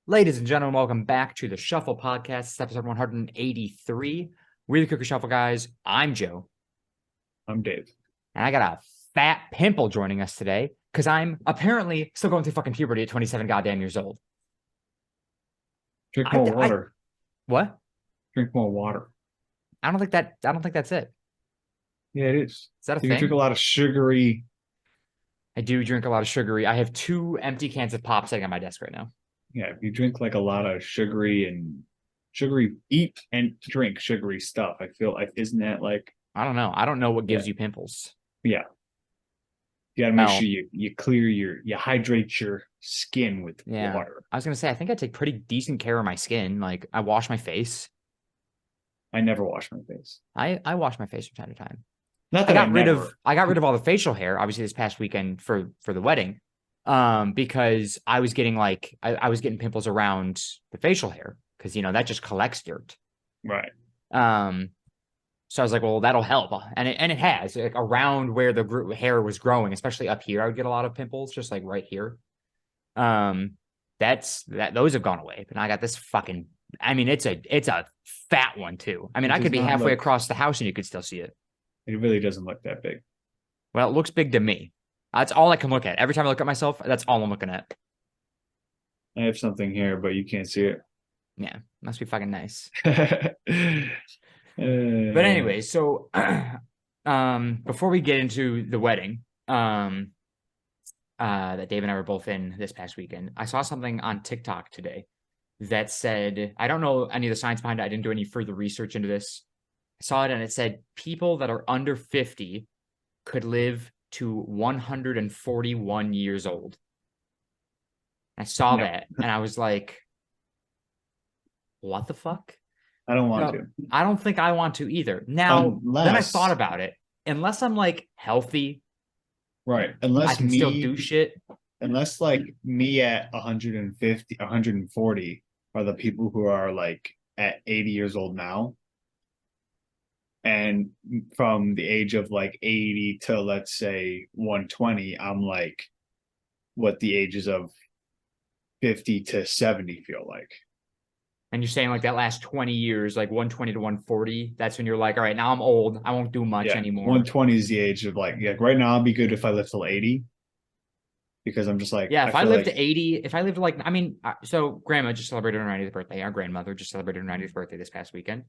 Ladies and gentlemen, welcome back to the Shuffle Podcast. It's episode 183. We're the Cookie Shuffle guys. I'm Joe. I'm Dave. And I got a fat pimple joining us today because I'm apparently still going through fucking puberty at 27 goddamn years old. Drink more water. What? Drink more water. I don't think that's it. Yeah, it is. Is that a You thing? drink a lot of sugary. I do drink a lot of sugary. I have 2 empty cans of pop sitting on my desk right now. Yeah, if you drink like a lot of eat and drink sugary stuff, I feel like, isn't that like, I don't know. I don't know what gives you pimples. yeah. You gotta make sure you hydrate your skin with water. I was gonna say, I think I take pretty decent care of my skin. Like, I wash my face. I never wash my face. I wash my face from time to time. Not that I got rid of all the facial hair, obviously, this past weekend for the wedding. Because I was getting I was getting pimples around the facial hair because that just collects dirt. Right. So I was like, well, that'll help, and it has, like, around where the hair was growing, especially up here. I would get a lot of pimples, just like right here. Those have gone away, but I got this fucking. I mean, it's a fat one too. I mean, I could be halfway across the house and you could still see it. It really doesn't look that big. Well, it looks big to me. That's all I can look at. Every time I look at myself, that's all I'm looking at. I have something here, but you can't see it. Yeah, must be fucking nice. But anyway, so before we get into the wedding, that Dave and I were both in this past weekend, I saw something on TikTok today that said, I don't know any of the science behind it. I didn't do any further research into this. I saw it and it said people that are under 50 could live to 141 years old. I saw that and I was like, what the fuck? I don't want to. I don't think I want to either. Now, then I thought about it. Unless I'm like healthy, right? Unless I can still do shit. Unless like me at 150, 140 are the people who are like at 80 years old now. And from the age of like 80 to let's say 120, I'm like what the ages of 50 to 70 feel like. And you're saying like that last 20 years, like 120 to 140, that's when you're like, all right, now I'm old. I won't do much anymore. 120 is the age of like right now I'll be good if I live till 80. Because I'm just like, if I live to 80, if I live to like, I mean, so grandma just celebrated her 90th birthday. Our grandmother just celebrated her 90th birthday this past weekend.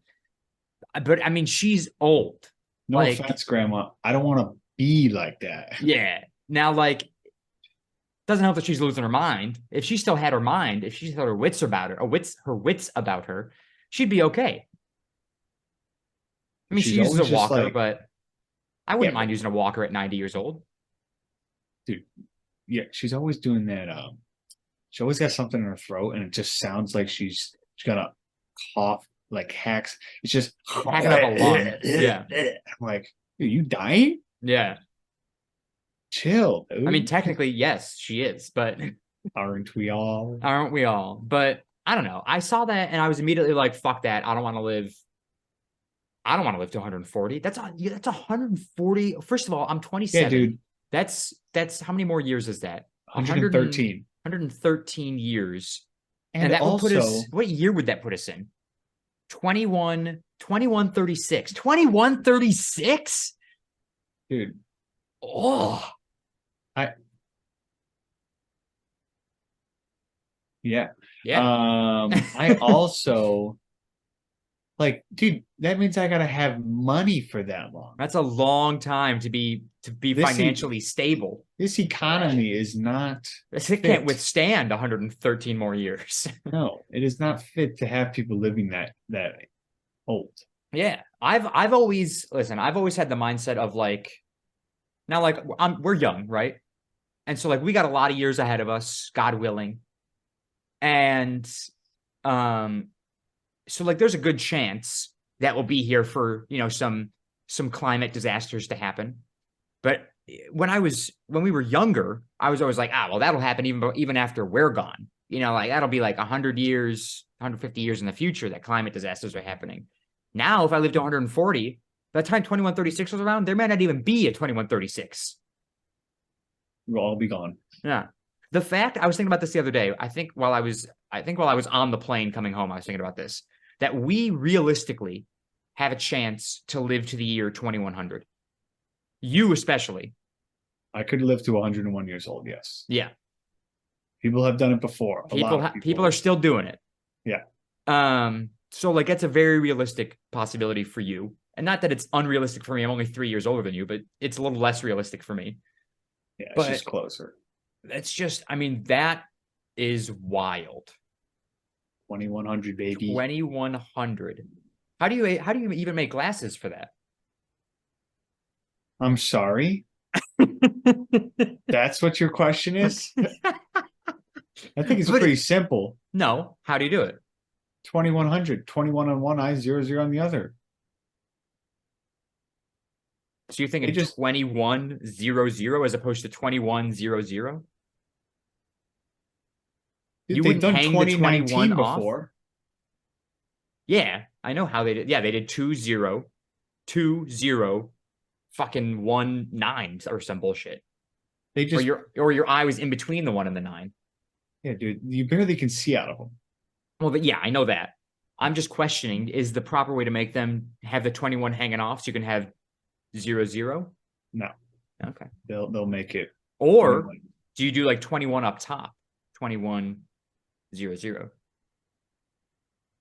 But I mean, she's old. No offense, grandma. I don't want to be like that. Yeah. Now, like, doesn't help that she's losing her mind. If she still had her mind, if she still had her wits about her, she'd be okay. I mean, she uses a walker, but I wouldn't mind using a walker at 90 years old. Dude, yeah, she's always doing that. She always got something in her throat, and it just sounds like she's gonna cough, like hacks. It's just hacking up a lung. Yeah, I'm like, dude, you dying? Yeah. Chill, dude. I mean, technically, yes, she is, but aren't we all? Aren't we all? But I don't know. I saw that and I was immediately like, fuck that. I don't want to live to 140. That's 140. First of all, I'm 27. Yeah, dude. That's how many more years is that? 113. 113 years. And that would put us, what year would that put us in? 2136. 2136? Dude. Oh. Yeah. Yeah. I also like, dude, that means I gotta have money for that long. That's a long time to be financially stable. This economy is not. It can't withstand 113 more years. No, it is not fit to have people living that old. Yeah, I've always had the mindset of like, now like we're young, right? And so like we got a lot of years ahead of us, God willing. And so like there's a good chance that we'll be here for, some climate disasters to happen. But when we were younger, I was always like, well, that'll happen even after we're gone. Like that'll be like 100 years, 150 years in the future that climate disasters are happening. Now, if I live to 140, by the time 2136 was around, there may not even be a 2136. We'll all be gone. Yeah. The fact, I was thinking about this the other day, I think while I was I think while I was on the plane coming home, I was thinking about this, that we realistically have a chance to live to the year 2100. You especially. I could live to 101 years old. Yes. Yeah. People have done it before. A lot of People are still doing it. Yeah. So like that's a very realistic possibility for you. And not that it's unrealistic for me. I'm only 3 years older than you, but it's a little less realistic for me. Yeah, it's But just closer. It's just, I mean, that is wild. 2100, baby. 2100. How do you even make glasses for that? I'm sorry. That's what your question is? I think it's pretty simple. No, how do you do it? 2100, 21 on one eye, 00 on the other. So you're thinking just 2100 as opposed to 2100? You They've done hang 2019 before. Off? Yeah, I know how they did. Yeah, they did 20, fucking 19 or some bullshit. They just or your eye was in between the 1 and the 9. Yeah, dude, you barely can see out of them. Well, yeah, I know that. I'm just questioning: is the proper way to make them have the 21 hanging off so you can have 00? No. Okay. They'll make it. Or 21. Do you do like 21 up top? 2100.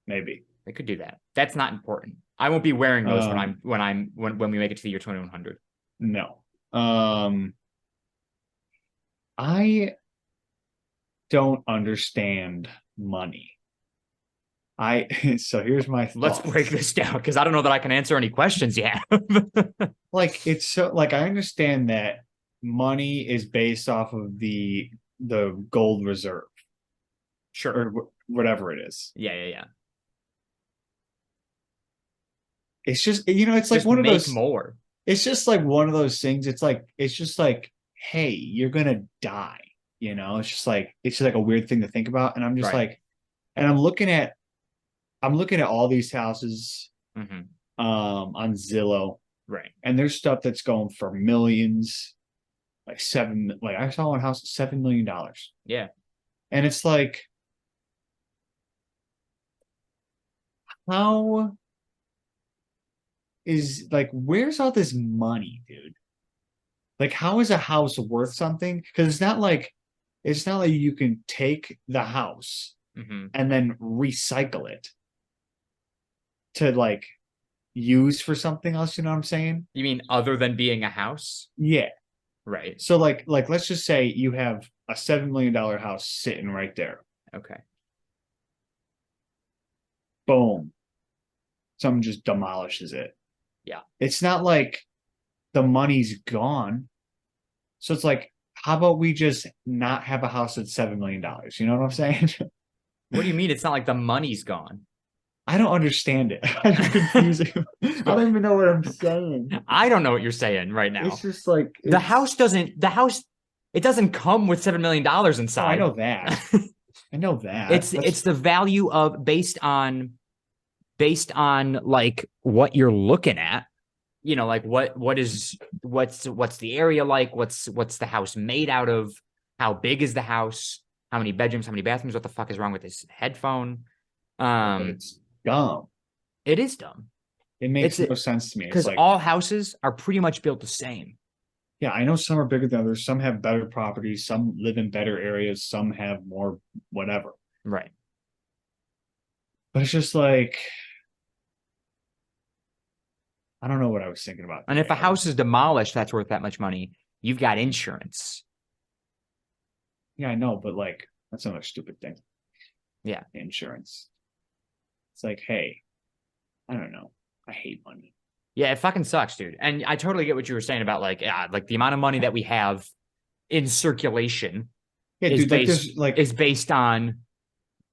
Maybe. They could do that. That's not important. I won't be wearing those when we make it to the year 2100. No. I don't understand money. So here's my thoughts. Let's break this down because I don't know that I can answer any questions yet. Like it's so like I understand that money is based off of the gold reserve. Sure. Or whatever it is. Yeah. It's just it's like one of those more. It's just like one of those things. It's just like, hey, you're gonna die. It's just like a weird thing to think about. And I'm just like, and I'm looking at all these houses on Zillow. Right. And there's stuff that's going for millions, like I saw one house at $7 million. Yeah. And it's like, how is like, where's all this money, dude? Like, how is a house worth something? Because it's not like you can take the house and then recycle it to like use for something else. You know what I'm saying? You mean other than being a house? Yeah. Right. So like let's just say you have a $7 million house sitting right there. Okay. Boom. Someone just demolishes it. Yeah. It's not like the money's gone. So it's like, how about we just not have a house at $7 million? You know what I'm saying? What do you mean? It's not like the money's gone. I don't understand it. It's confusing. I don't even know what I'm saying. I don't know what you're saying right now. It's just like the house, it doesn't come with $7 million inside. Oh, I know that. I know that. It's the value of based on like what you're looking at. Like what's the area like? What's the house made out of? How big is the house? How many bedrooms? How many bathrooms? What the fuck is wrong with this headphone? It's dumb. It is dumb. It makes no sense to me. Because all houses are pretty much built the same. Yeah, I know some are bigger than others. Some have better properties. Some live in better areas. Some have more whatever. Right. But it's just like, I don't know what I was thinking about. And if a house is demolished, that's worth that much money. You've got insurance. Yeah, I know, but like, that's another stupid thing. Yeah. Insurance. It's like, hey, I don't know. I hate money. Yeah, it fucking sucks, dude. And I totally get what you were saying about like the amount of money that we have in circulation is based on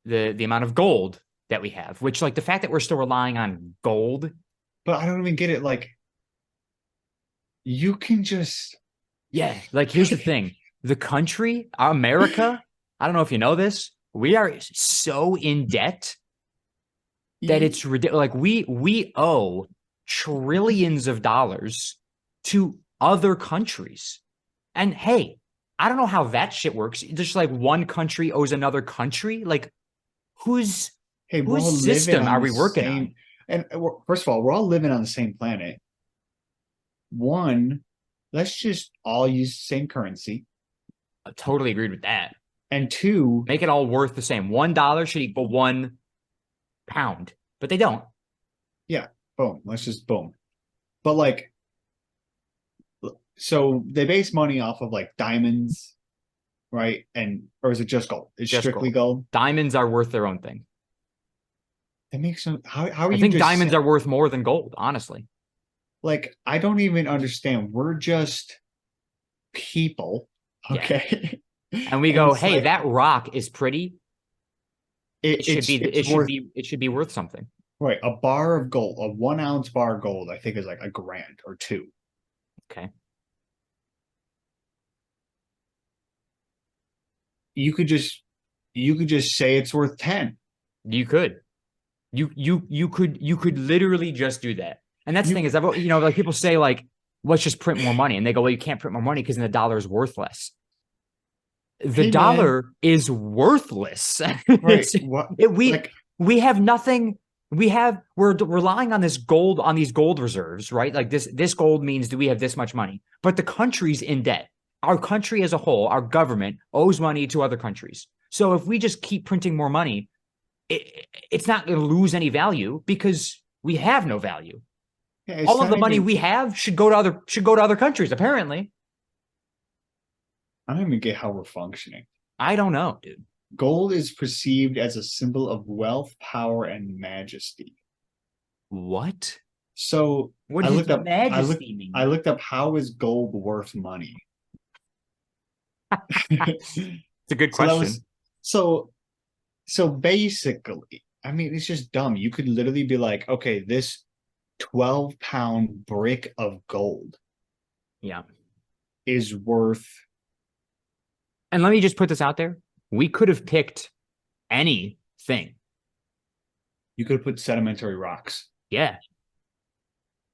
the amount of gold that we have, which like the fact that we're still relying on gold. But I don't even get it. Like, you can just. Yeah, like here's the thing. The country, America, I don't know if you know this, we are so in debt that it's ridiculous. Like we owe trillions of dollars to other countries. And hey, I don't know how that shit works. Just like one country owes another country. Like, whose Hey, we're all whose living system on are the we working same. on? And first of all, we're all living on the same planet. One, let's just all use the same currency. I totally agreed with that. And two, Make it all worth the same. $1 should equal £1, but they don't. yeah, boom. Let's just boom. But like, so they base money off of like diamonds, right? And or is it just gold? It's Just strictly gold. gold. Diamonds are worth their own thing. That makes some. How are I you think just diamonds are worth more than gold, honestly. like? I don't even understand. We're just people, Yeah. okay? And we And go, it's hey, like that rock is pretty. It should be it's worth it should be worth something. right. A bar of gold, a 1 ounce bar of gold, I think is like $1,000 or two. Okay. You could just say it's worth 10. You could. You could literally just do that. And that's the You thing is, like people say, like, let's just print more money, and they go, well, you can't print more money because then the dollar is worthless. The hey man, dollar is worthless. right? What like We have nothing. We're relying on this gold, on these gold reserves, right? Like this gold means that we have this much money, but the country's in debt. Our country as a whole, our government owes money to other countries. So if we just keep printing more money, it's not going to lose any value because we have no value. yeah, it's All of not the money even we have should go to other countries. Apparently, I don't even get how we're functioning. I don't know, dude. Gold is perceived as a symbol of wealth, power, and majesty. What? So What I does looked up majesty mean? I looked up how is gold worth money? It's a good So that question. was so basically, I mean, it's just dumb. You could literally be like, okay, this 12-pound brick of gold Yeah. is worth And let me just put this out there. We could have picked anything. you could put sedimentary rocks. Yeah.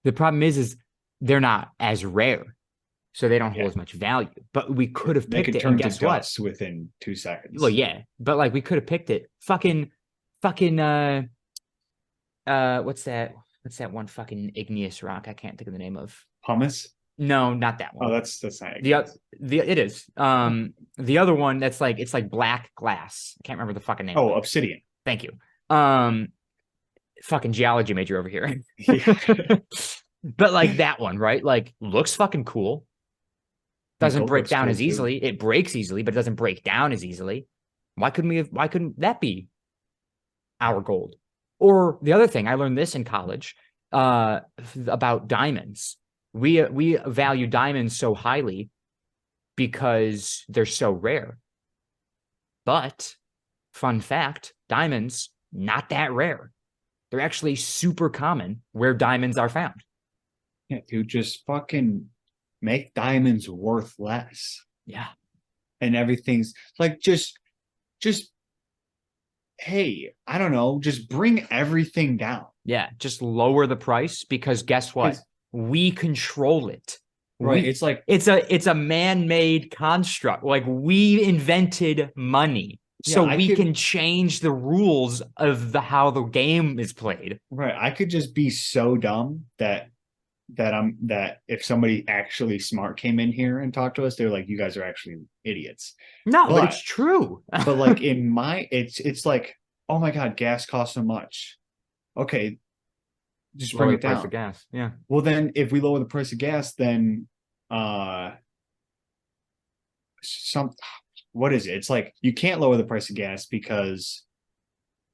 The problem is they're not as rare, so they don't hold as much value. But we could have They picked could it, and turn to guess what? dust within 2 seconds. Well, yeah, but like we could have picked it. Fucking, what's that? What's that one fucking igneous rock? I can't think of the name of. Pumice? No, not that one. Oh, that's not It is. The other one that's like it's like black glass. I can't remember the fucking name. Oh, obsidian. Thank you. Fucking geology major over here. But like that one, right? Like looks fucking cool. Doesn't break down as easily. It breaks easily, but it doesn't break down as easily. Why couldn't that be our gold? Or the other thing, I learned this in college about diamonds. We value diamonds so highly because they're so rare. But fun fact, diamonds not that rare. They're actually super common where diamonds are found. Yeah, dude, just fucking make diamonds worth less. Yeah. And everything's like just hey, I don't know, just bring everything down. Yeah, just lower the price because guess what? We control it. Right. It's like it's a man-made construct. Like we invented money. So we can change the rules of how the game is played. Right. I could just be so dumb that if somebody actually smart came in here and talked to us, they're like, you guys are actually idiots. No, but it's true. But like it's like, oh my God, gas costs so much. Okay, just bring it down. Price of gas. Yeah. Well, then if we lower the price of gas, then what is it? It's like you can't lower the price of gas because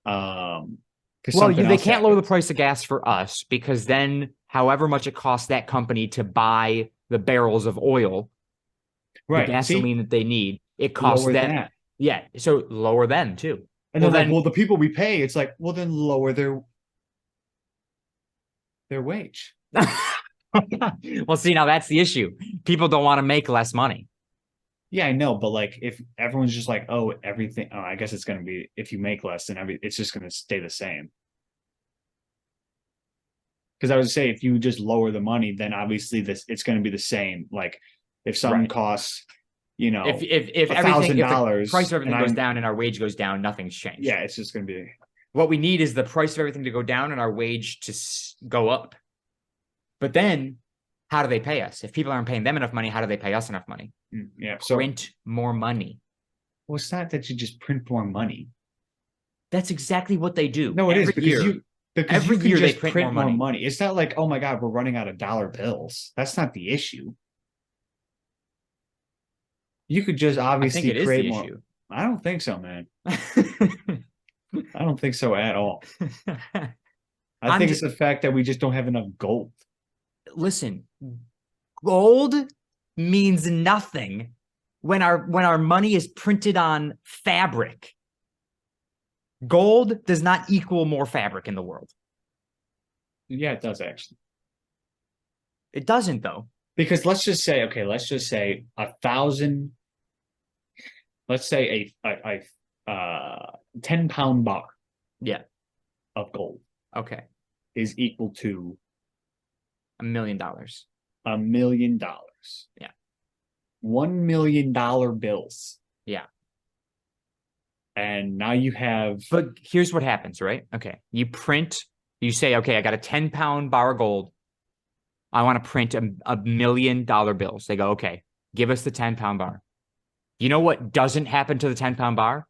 they can't lower the price of gas for us because then however much it costs that company to buy the barrels of oil, the gasoline that they need, it costs them. That. Yeah, so lower them too. And then the people we pay, it's like, well, then lower their wage. Well, see, now that's the issue. People don't want to make less money. Yeah, I know, but like if everyone's just like, oh, everything, I guess it's going to be, if you make less, then it's just going to stay the same. Because I would say if you just lower the money, then obviously it's going to be the same. Like if something costs you know, if everything, if the $1,000, price of everything and goes I'm- down and our wage goes down, nothing's changed. yeah, it's just going to be. What we need is the price of everything to go down and our wage to go up. But then, how do they pay us? If people aren't paying them enough money, how do they pay us enough money? Yeah. So, Print more money. well, it's not that you just print more money. That's exactly what they do. No, it is every because year. you can year they just print more money. It's not like, oh my God, we're running out of dollar bills. That's not the issue. You could just I obviously think it is create the more. issue. I don't think so, man. I don't think so at all. I think it's the fact that we just don't have enough gold. Listen, gold means nothing when our money is printed on fabric. Gold does not equal more fabric in the world. Yeah, it does actually. It doesn't though. Because let's just say 1,000. Let's say a 10-pound bar. Yeah. Of gold. Okay. Is equal to $1 million. $1 million. Yeah. $1 million bills. Yeah. And now you have. But here's what happens, right? Okay. You say, okay, I got a 10-pound bar of gold. I want to print $1 million bills. They go, okay, give us the 10-pound bar. You know what doesn't happen to the 10-pound bar?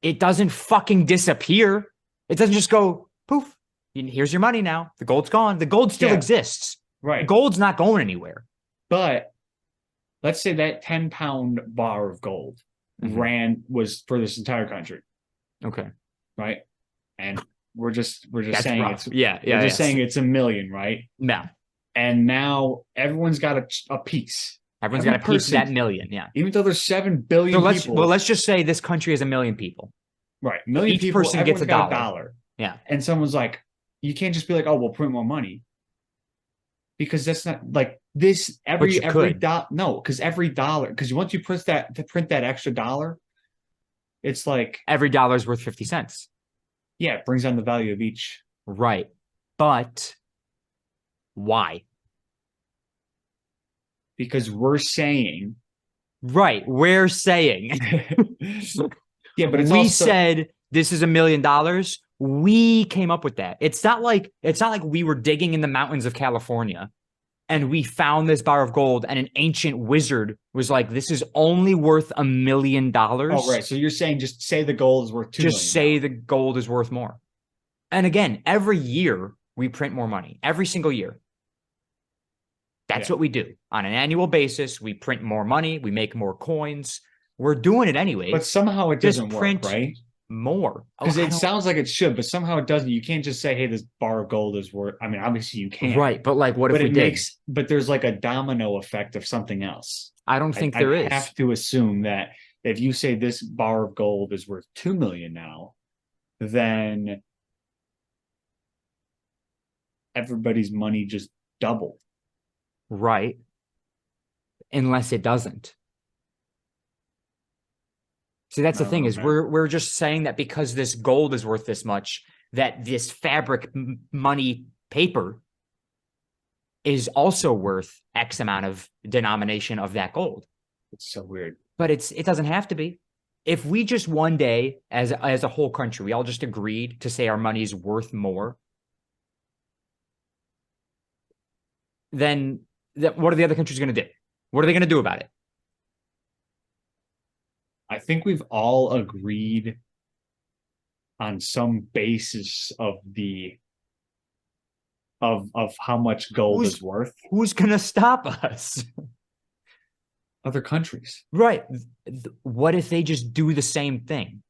It doesn't fucking disappear. It doesn't just go poof. Here's your money now. The gold's gone. The gold still exists. Right. The gold's not going anywhere. But let's say that 10-pound bar of gold was for this entire country. Okay. Right. And we're just That's saying rough. we're just saying it's $1 million, right? No. And now everyone's got a piece. Everyone's got a piece of that million. Yeah. Even though there's 7 billion people. Well, let's just say this country has 1 million people. Right. 1 million Each people. person gets a dollar. Yeah. And someone's like, you can't just be like, oh, we'll print more money. Because that's not like this every dollar. No, because every dollar, because once you print that extra dollar, it's like every dollar is worth 50 cents. Yeah, it brings down the value of each. Right. But why? Because we're saying. Right. We're saying. Yeah, but we said this is $1 million. We came up with that. It's not like we were digging in the mountains of California and we found this bar of gold and an ancient wizard was like, this is only worth $1 million. Oh, right. So you're saying just say the gold is worth $2 million. Just say the gold is worth more. And again, every year we print more money. Every single year. That's what we do. On an annual basis, we print more money. We make more coins. We're doing it anyway. But somehow it doesn't work, right? More. Because it sounds like it should, but somehow it doesn't. You can't just say, hey, this bar of gold is worth. I mean, obviously you can. Right. But like, what if we did? But there's like a domino effect of something else. I don't think there is. I have to assume that if you say this bar of gold is worth $2 million now, then everybody's money just doubled. Right. Unless it doesn't. See, that's the thing is we're just saying that because this gold is worth this much, that this fabric money paper is also worth X amount of denomination of that gold. It's so weird. But it doesn't have to be. If we just one day, as a whole country, we all just agreed to say our money is worth more, then what are the other countries going to do? What are they going to do about it? I think we've all agreed on some basis of how much gold is worth. Who's going to stop us? Other countries. Right. What if they just do the same thing?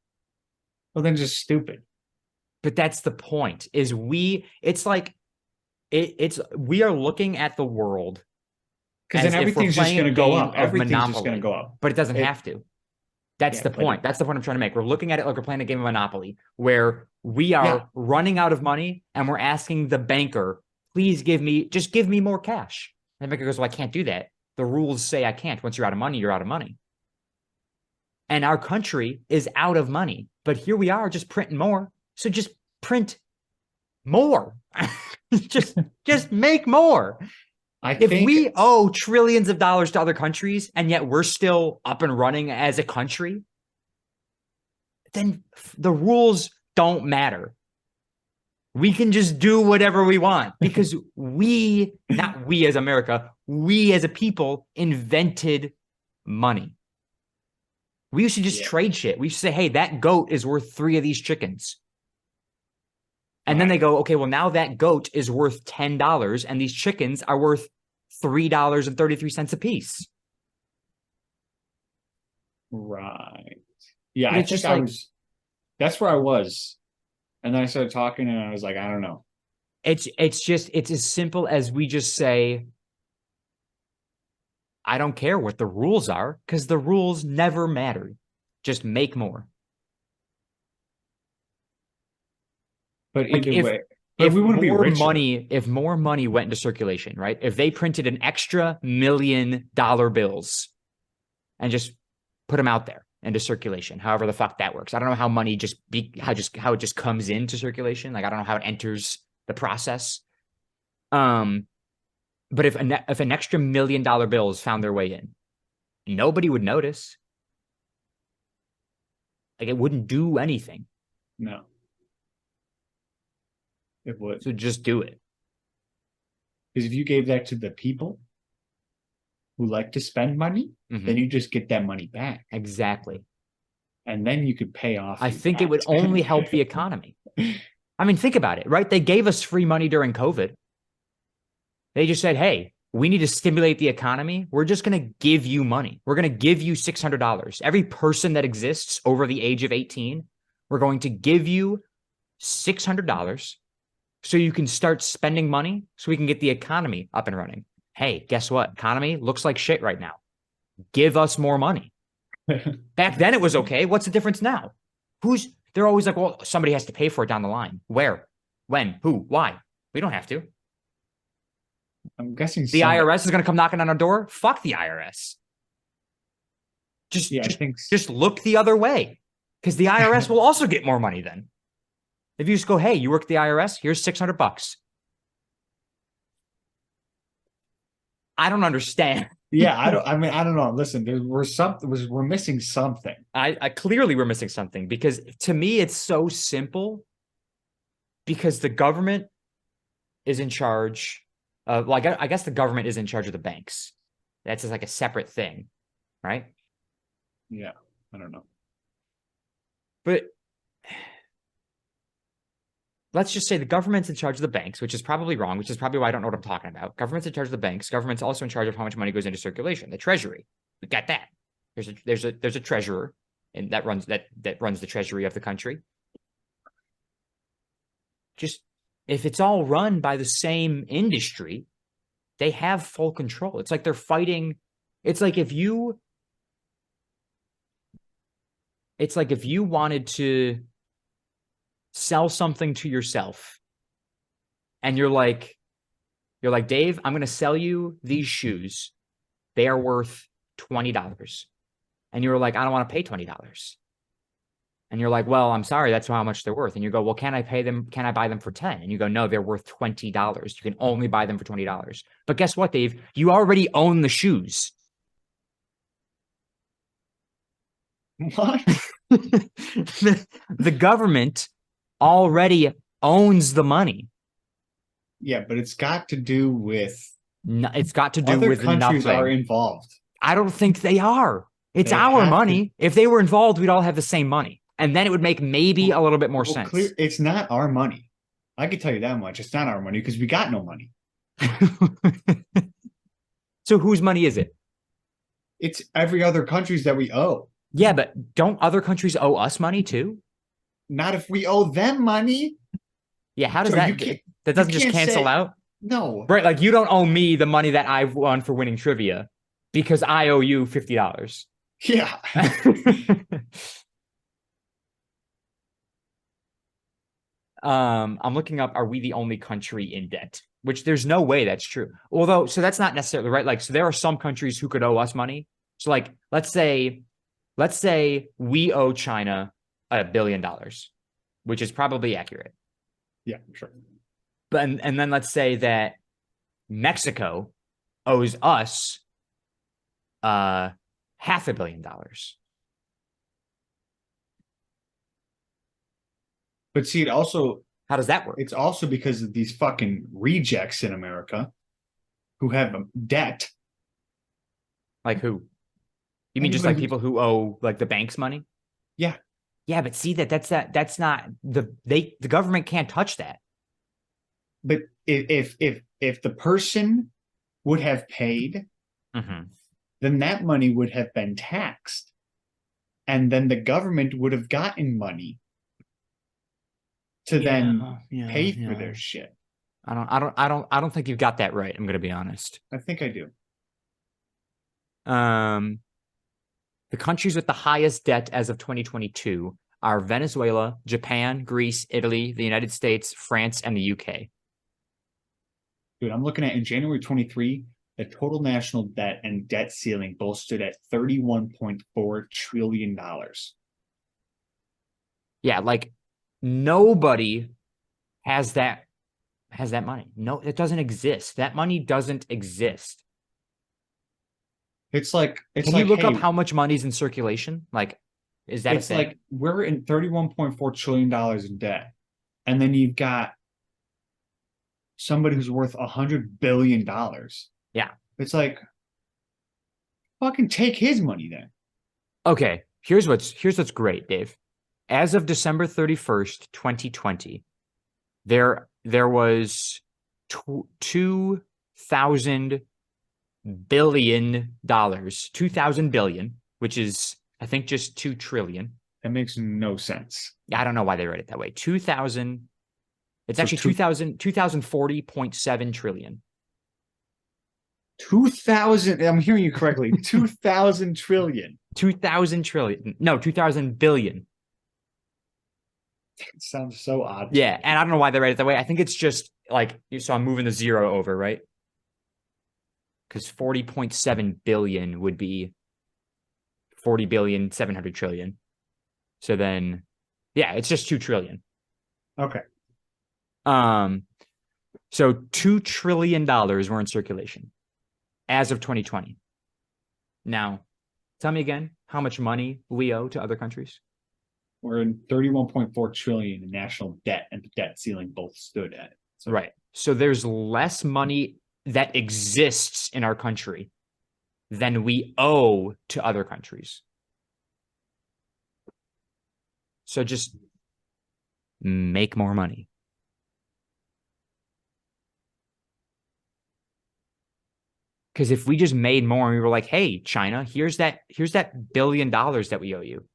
Well, then just stupid. But that's the point is we are looking at the world. Because then everything's just going to go up. Everything's just going to go up. But it doesn't have to. That's the point. That's the point I'm trying to make. We're looking at it like we're playing a game of Monopoly where we are running out of money and we're asking the banker, please give me more cash. And the banker goes, well, I can't do that. The rules say I can't. Once you're out of money, you're out of money. And our country is out of money. But here we are just printing more. So just print more. just make more. If we owe trillions of dollars to other countries and yet we're still up and running as a country, then the rules don't matter. We can just do whatever we want because not we as America, we as a people invented money. We used to just trade shit. We used to say, hey, that goat is worth 3 of these chickens. And then they go, okay, well, now that goat is worth $10 and these chickens are worth $3.33 a piece. Right. Yeah, I think that's where I was. And then I started talking and I was like, I don't know. It's as simple as we just say, I don't care what the rules are because the rules never matter. Just make more. But either way, if we want to be richer. If more money went into circulation, right? If they printed an extra $1 million bills and just put them out there into circulation, however the fuck that works. I don't know how money how it just comes into circulation. Like I don't know how it enters the process. But if an extra $1 million bills found their way in, nobody would notice. Like it wouldn't do anything. No. It would. So just do it. Because if you gave that to the people who like to spend money, then you just get that money back. Exactly. And then you could pay off. I think it would only help the economy. I mean, think about it, right? They gave us free money during COVID. They just said, hey, we need to stimulate the economy. We're just going to give you money. We're going to give you $600. Every person that exists over the age of 18, we're going to give you $600 so you can start spending money so we can get the economy up and running. Hey, guess what? Economy looks like shit right now. Give us more money. Back then it was okay. What's the difference now? They're always like, well, somebody has to pay for it down the line. Where? When? Who? Why? We don't have to. I'm guessing the IRS is going to come knocking on our door. Fuck the IRS. Just look the other way because the IRS will also get more money then. If you just go, hey, you work at the IRS, here's $600. I don't understand. Yeah, I don't know. Listen, we're missing something. I clearly we're missing something because to me it's so simple because the government is in charge. I guess the government is in charge of the banks. That's just like a separate thing, right? Yeah, I don't know. But let's just say the government's in charge of the banks, which is probably wrong, which is probably why I don't know what I'm talking about. Government's in charge of the banks. Government's also in charge of how much money goes into circulation. The treasury, we got that. There's a treasurer, and that runs the treasury of the country. Just if it's all run by the same industry, they have full control. It's like they're fighting. It's like if you wanted to sell something to yourself and you're like, Dave, I'm going to sell you these shoes. They are worth $20. And you're like, I don't want to pay $20. And you're like, well, I'm sorry, that's how much they're worth. And you go, well, can I buy them for 10? And you go, no, they're worth $20. You can only buy them for $20. But guess what, Dave? You already own the shoes. What? The government already owns the money. Yeah, but it's got to do with other countries nothing. Are involved. I don't think they are. It's our money. If they were involved, we'd all have the same money. And then it would make maybe a little bit more sense. It's not our money. I can tell you that much. It's not our money because we got no money. So whose money is it? It's every other country's that we owe. Yeah, but don't other countries owe us money too? Not if we owe them money. Yeah, how does that doesn't just cancel out? No. Right, like you don't owe me the money that I've won for winning trivia because I owe you $50. Yeah. I'm looking up, are we the only country in debt? Which there's no way that's true. Although, so that's not necessarily right. Like, so there are some countries who could owe us money. So like, let's say we owe China $1 billion, which is probably accurate. Yeah, sure. But and then let's say that Mexico owes us $500 million. But see, How does that work? it's also because of these fucking rejects in America who have debt. Like who? You mean just like people who owe like the bank's money? Yeah. Yeah, but see that's not the government can't touch that. But if the person would have paid, then that money would have been taxed. And then the government would have gotten money to then pay for their shit. I don't think you've got that right. I'm gonna be honest. I think I do. The countries with the highest debt as of 2022 are Venezuela, Japan, Greece, Italy, the United States, France, and the UK. Dude, I'm looking at in January 23, the total national debt and debt ceiling both stood at $31.4 trillion. Yeah, like nobody has that money. No, it doesn't exist. That money doesn't exist. It's like Can you look up how much money's in circulation? Like, is that it's like we're in $31.4 trillion in debt, and then you've got somebody who's worth $100 billion. Yeah, it's like fucking take his money then. Okay, here's what's great, Dave. As of December 31st, 2020, there was $2,000 billion, 2,000 billion, which is I think just 2 trillion. That makes no sense. I don't know why they write it that way. 2,000. It's actually 2040.7 trillion. 2,000. I'm hearing you correctly. 2,000 trillion. 2,000 trillion. No, 2,000 billion. It sounds so odd. Yeah, and I don't know why they write it that way. I think it's just like, so I'm moving the zero over, right? Because 40.7 billion would be 40 billion, 700 trillion. So then, yeah, it's just 2 trillion. Okay. So $2 trillion were in circulation as of 2020. Now, tell me again how much money we owe to other countries. We're in 31.4 trillion in national debt, and the debt ceiling both stood at. So. Right. So there's less money that exists in our country than we owe to other countries. So just make more money. Because if we just made more and we were like, hey, China, here's that $1 billion that we owe you.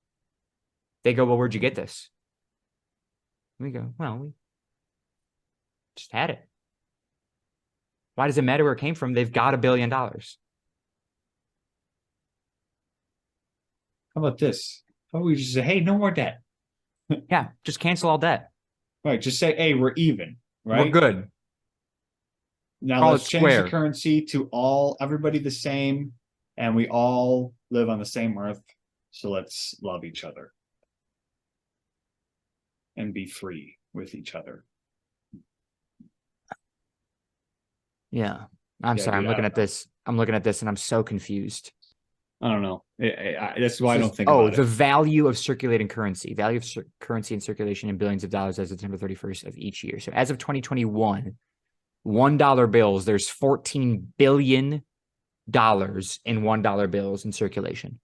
They go, well, where'd you get this? We go, well, we just had it. Why does it matter where it came from? They've got $1 billion. How about this? How about we just say, hey, no more debt? Yeah, just cancel all debt. Right, just say, hey, we're even, right? We're good. Now let's change the currency to everybody the same, and we all live on the same earth. So let's love each other and be free with each other. Yeah. I'm sorry. I'm looking at this and I'm so confused. I don't know. That's why I don't think about it. The value of circulating currency, currency in circulation in billions of dollars as of December 31st of each year. So as of 2021, $1 bills, there's $14 billion in $1 bills in circulation.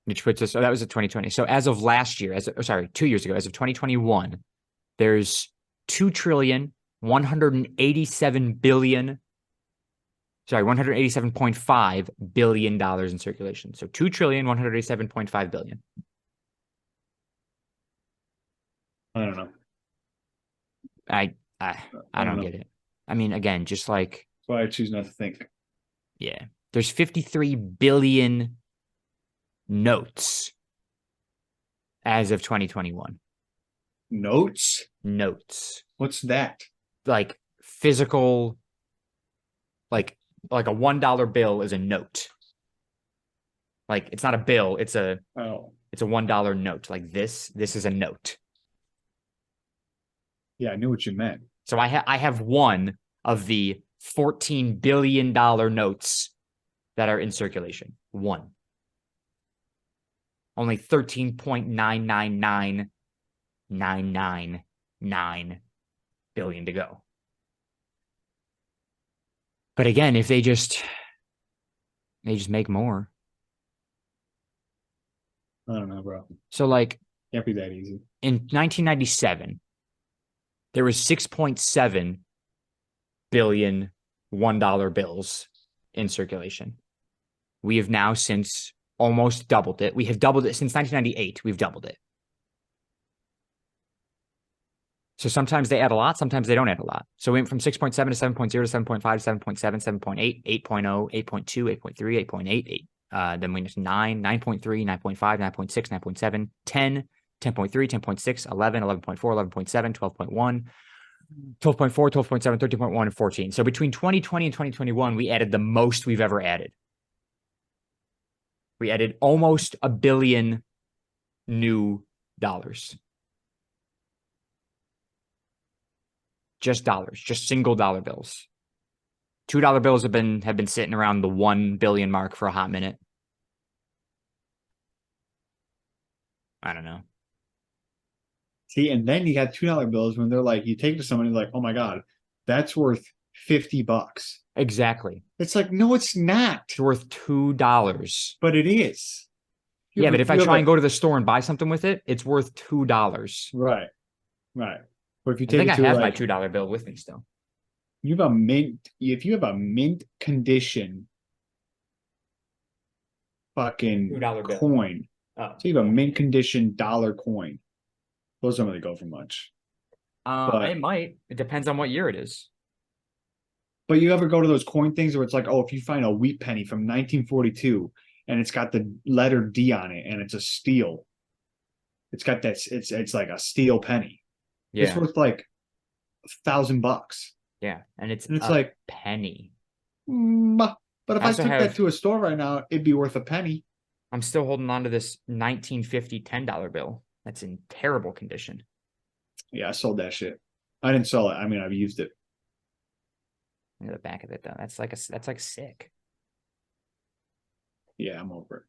Which puts us, so that was at 2020. So as of last year, 2 years ago, as of 2021, there's 187.5 billion dollars in circulation. So 2,187.5 billion. I don't know. I don't get it. I mean, again, just like that's why I choose not to think. Yeah. There's 53 billion notes as of 2021. Notes? What's that? Like physical, like a $1 bill is a note. Like it's not a bill, it's a $1 note. Like this is a note. Yeah, I knew what you meant. So I have one of the $14 billion notes that are in circulation. One. Only 13.999999 billion to go. But again, if they just make more. I don't know, bro. So like Can't be that easy. in 1997, there was 6.7 billion $1 bills in circulation. We have now since almost doubled it. We have doubled it since 1998. We've doubled it. So sometimes they add a lot, sometimes they don't add a lot. So we went from 6.7 to 7.0 to 7.5 to 7.7, 7.8, 8.0, 8.2, 8.3, 8.8, then we went to 9, 9.3, 9.5, 9.6, 9.7, 10, 10.3, 10.6, 11, 11.4, 11.7, 12.1, 12.4, 12.7, 13.1, and 14. So between 2020 and 2021, we added the most we've ever added. We added almost $1 billion new dollars. Just dollars, just single dollar bills. $2 bills have been sitting around the 1 billion mark for a hot minute. I don't know. See, and then you got $2 bills when they're like, you take it to somebody like, oh my God, that's worth $50. Exactly. It's like, no, it's not. It's worth $2. But it is. Yeah, but if I try and go to the store and buy something with it, it's worth $2. Right. Right. But if you I take think it I to have my like $2 bill with me still. you have a mint, if you have a mint condition fucking $2 bill. coin, Oh. so you have a mint condition dollar coin. Those don't really go for much. But It might. It depends on what year it is. But you ever go to those coin things where it's like, oh, if you find a wheat penny from 1942 and it's got the letter D on it and it's a steel, it's got that it's like a steel penny. Yeah. It's worth like $1,000. Yeah, and it's And it's a like penny. But if I I also took that have- to a store right now, it'd be worth a penny. I'm still holding on to this 1950 $10 bill. That's in terrible condition. Yeah, I sold that shit. I didn't sell it. I mean, I've used it. Look at the back of it though. That's like sick. Yeah, I'm over it.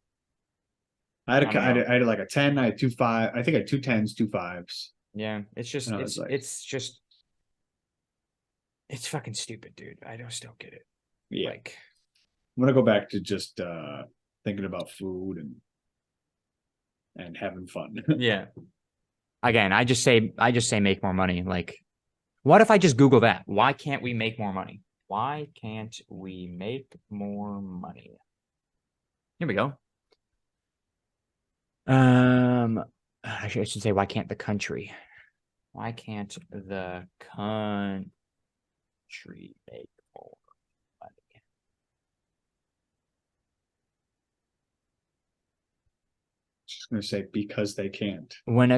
I had like a 10, I had 2 5. I think I had 2 10s, 2 5s. Yeah, it's just And I was like- it's fucking stupid, dude. I don't still get it. Yeah. Like I'm gonna go back to just thinking about food and having fun. yeah. Again, I just say make more money. Like, what if I just Google that? Why can't we make more money? Why can't we make more money? Here we go. I should say, why can't the country? Why can't the country make more money? Just gonna say because they can't. When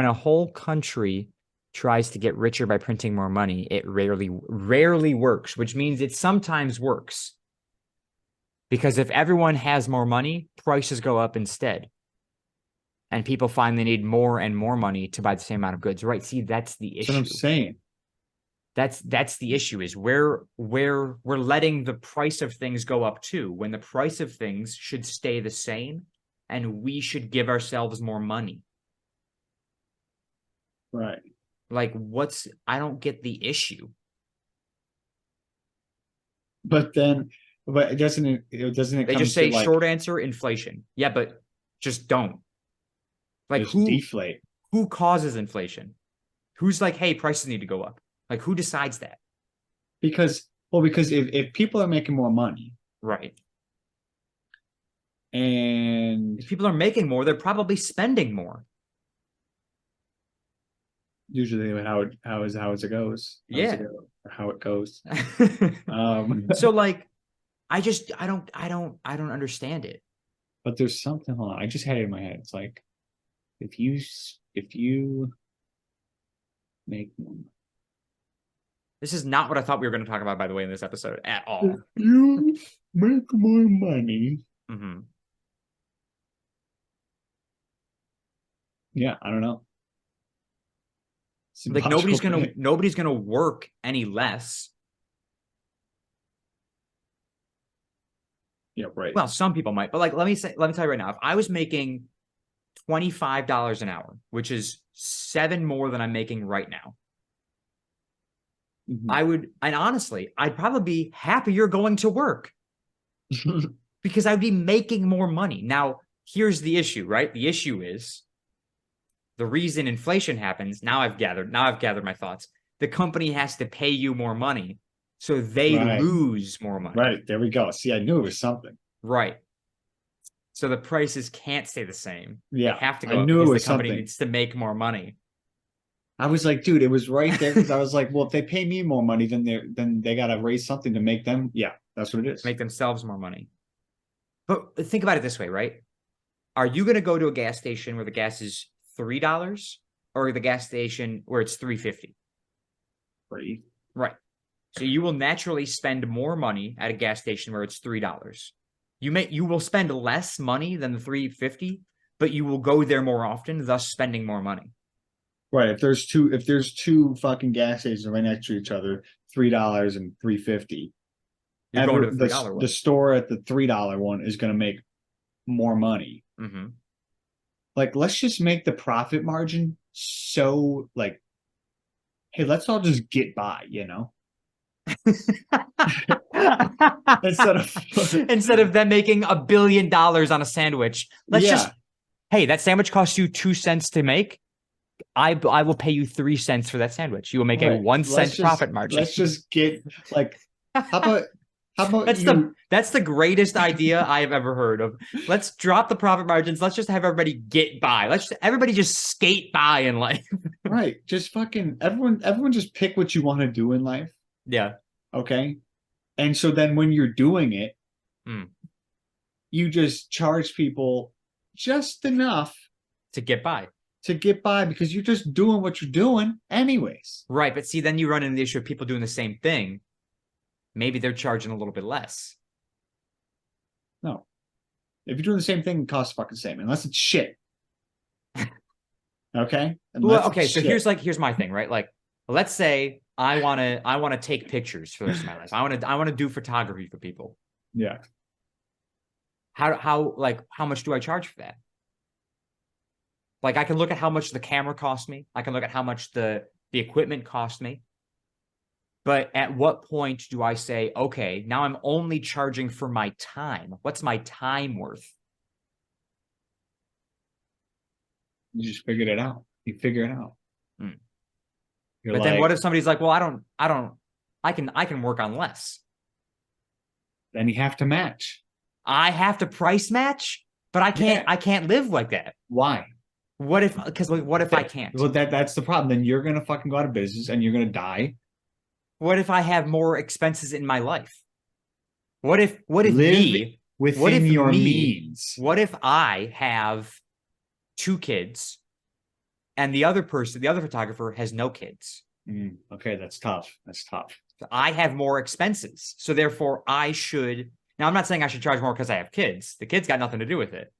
a whole country tries to get richer by printing more money, it rarely works, which means it sometimes works. Because if everyone has more money, prices go up instead. And people find they need more and more money to buy the same amount of goods. Right. See, that's the issue. That's what I'm saying. That's the issue is we're letting the price of things go up too, when the price of things should stay the same and we should give ourselves more money. Right. Like I don't get the issue. But it doesn't They just say short answer inflation. Yeah, but just don't. Like deflate. Who causes inflation? Who's like, hey, prices need to go up? Like who decides that? Because if people are making more money, right, and if people are making more, they're probably spending more. Usually, how it goes. How it goes. So like, I don't understand it. But there's something. Hold on, I just had it in my head. It's like if you make more. This is not what I thought we were going to talk about, by the way, in this episode at all. If you make more money. Mm-hmm. Yeah, I don't know. It's Like impossible. nobody's gonna work any less. Yeah, right. Well, some people might, but like let me tell you right now, if I was making $25 an hour, which is 7 more than I'm making right now, Mhm. I would, and honestly, I'd probably be happier going to work because I'd be making more money. Now, here's the issue, right? The issue is the reason inflation happens. Now I've gathered my thoughts. The company has to pay you more money, so they Right. lose more money. Right. There we go. See, I knew it was something. Right. So the prices can't stay the same. They Yeah, have to I go up knew it because the was company something. needs to make more money. I was like, dude, it was right there because I was like, well, if they pay me more money, then they gotta raise something to make them. Yeah, that's what it is. Make themselves more money. But think about it this way, right? Are you going to go to a gas station where the gas is $3 or the gas station where it's $3.50? Free. Right. So you will naturally spend more money at a gas station where it's $3. You will spend less money than the $3.50, but you will go there more often, thus spending more money. Right. If there's two fucking gas stations right next to each other, $3 and $3.50. You're going to the $3 The one. store at the $3 one is gonna make more money. Mm-hmm. Like, let's just make the profit margin so like, hey, let's all just get by, you know? Instead of Instead of them making $1 billion on a sandwich, let's just, yeah, hey, that sandwich costs you 2 cents to make. I will pay you 3 cents for that sandwich. You will make a right. 1 cent profit margin. Let's just get like how about you That's the greatest idea I have ever heard of. Let's drop the profit margins. Let's just have everybody get by. Everybody just skate by in life. right, just fucking everyone just pick what you want to do in life, Yeah. okay? And so then when you're doing it, Mm. you just charge people just enough To get by. to get by because you're just doing what you're doing anyways. Right. But see, then you run into the issue of people doing the same thing. Maybe they're charging a little bit less. No. If you're doing the same thing, it costs fucking the same, unless it's shit. Okay? Well, okay, so here's my thing, right? Like, let's say I wanna take pictures for the rest of my life. I wanna do photography for people. Yeah. How much do I charge for that? Like, I can look at how much the camera cost me. I can look at how much the equipment cost me. But at what point do I say, okay, now I'm only charging for my time? What's my time worth? You just figured it out. You figure it out. Hmm. You're But like, then what if somebody's like, well, I can work on less. then you have to match. I have to price match, but Yeah. I can't live like that. Why? What if I can't? Well, that's the problem. Then you're gonna fucking go out of business and you're gonna die. What if I have more expenses in my life? What if Live within your me, means. what if I have 2 kids and the other photographer has no kids? Okay, that's tough. That's tough. I have more expenses. So therefore I should, now I'm not saying I should charge more because I have kids. The kids got nothing to do with it.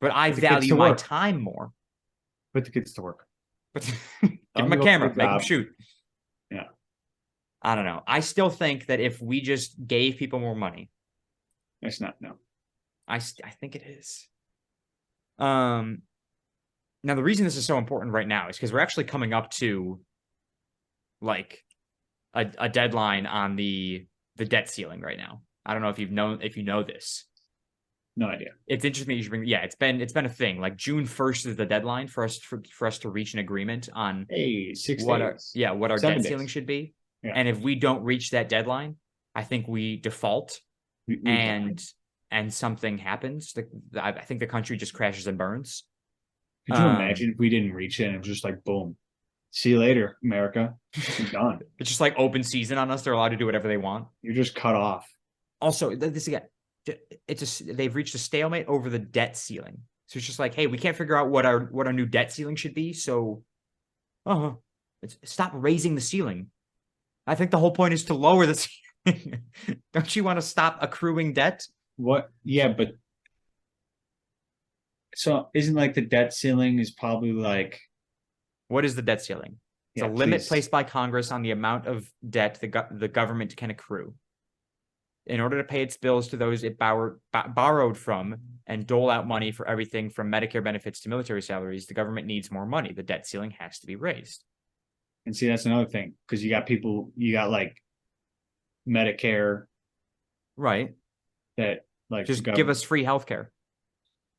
But I value my time more. Put the kids to work. But give them a camera, make them shoot. Yeah. I don't know. I still think that if we just gave people more money, It's not, no. I think it is. Now the reason this is so important right now is because we're actually coming up to like a deadline on the debt ceiling right now. I don't know if you know this. No idea. It's interesting that you should bring. Yeah, it's been a thing. Like June 1st is the deadline for us to reach an agreement on 6 what days. our debt 7 days. ceiling should be. Yeah. And if we don't reach that deadline, I think we default and something happens. I think the country just crashes and burns. Could you imagine if we didn't reach it and it was just like, boom, see you later, America. You're done. It's just like open season on us. They're allowed to do whatever they want. You're just cut off. Also, this again, they've reached a stalemate over the debt ceiling. So it's just like, hey, we can't figure out what our new debt ceiling should be. So, stop raising the ceiling. I think the whole point is to lower the ceiling. Don't you want to stop accruing debt? What? Yeah, but so isn't like the debt ceiling is probably like What is the debt ceiling? It's Yeah, a limit please. placed by Congress on the amount of debt the government can accrue. In order to pay its bills to those it borrowed from and dole out money for everything from Medicare benefits to military salaries, the government needs more money. The debt ceiling has to be raised. And see, that's another thing because you got like Medicare Right. that like just give us free healthcare.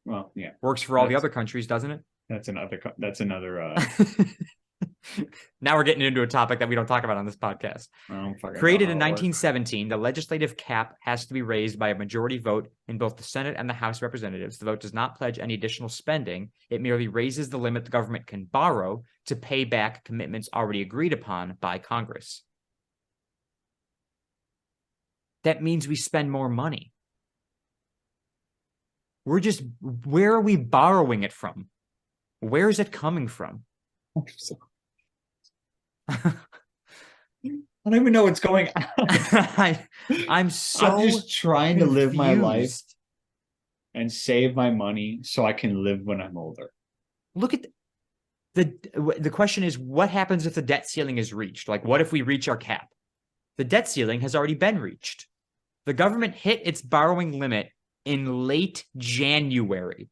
Well, yeah, works for all the other countries, doesn't it? That's another. Now we're getting into a topic that we don't talk about on this podcast. Created in 1917, the legislative cap has to be raised by a majority vote in both the Senate and the House of Representatives. The vote does not pledge any additional spending. It merely raises the limit the government can borrow to pay back commitments already agreed upon by Congress. That means we spend more money. Where are we borrowing it from? Where is it coming from? I don't even know what's going on. I'm just trying confused. to live my life and save my money so I can live when I'm older. Look at the question is, what happens if the debt ceiling is reached? Like, what if we reach our cap? The debt ceiling has already been reached. The government hit its borrowing limit in late January.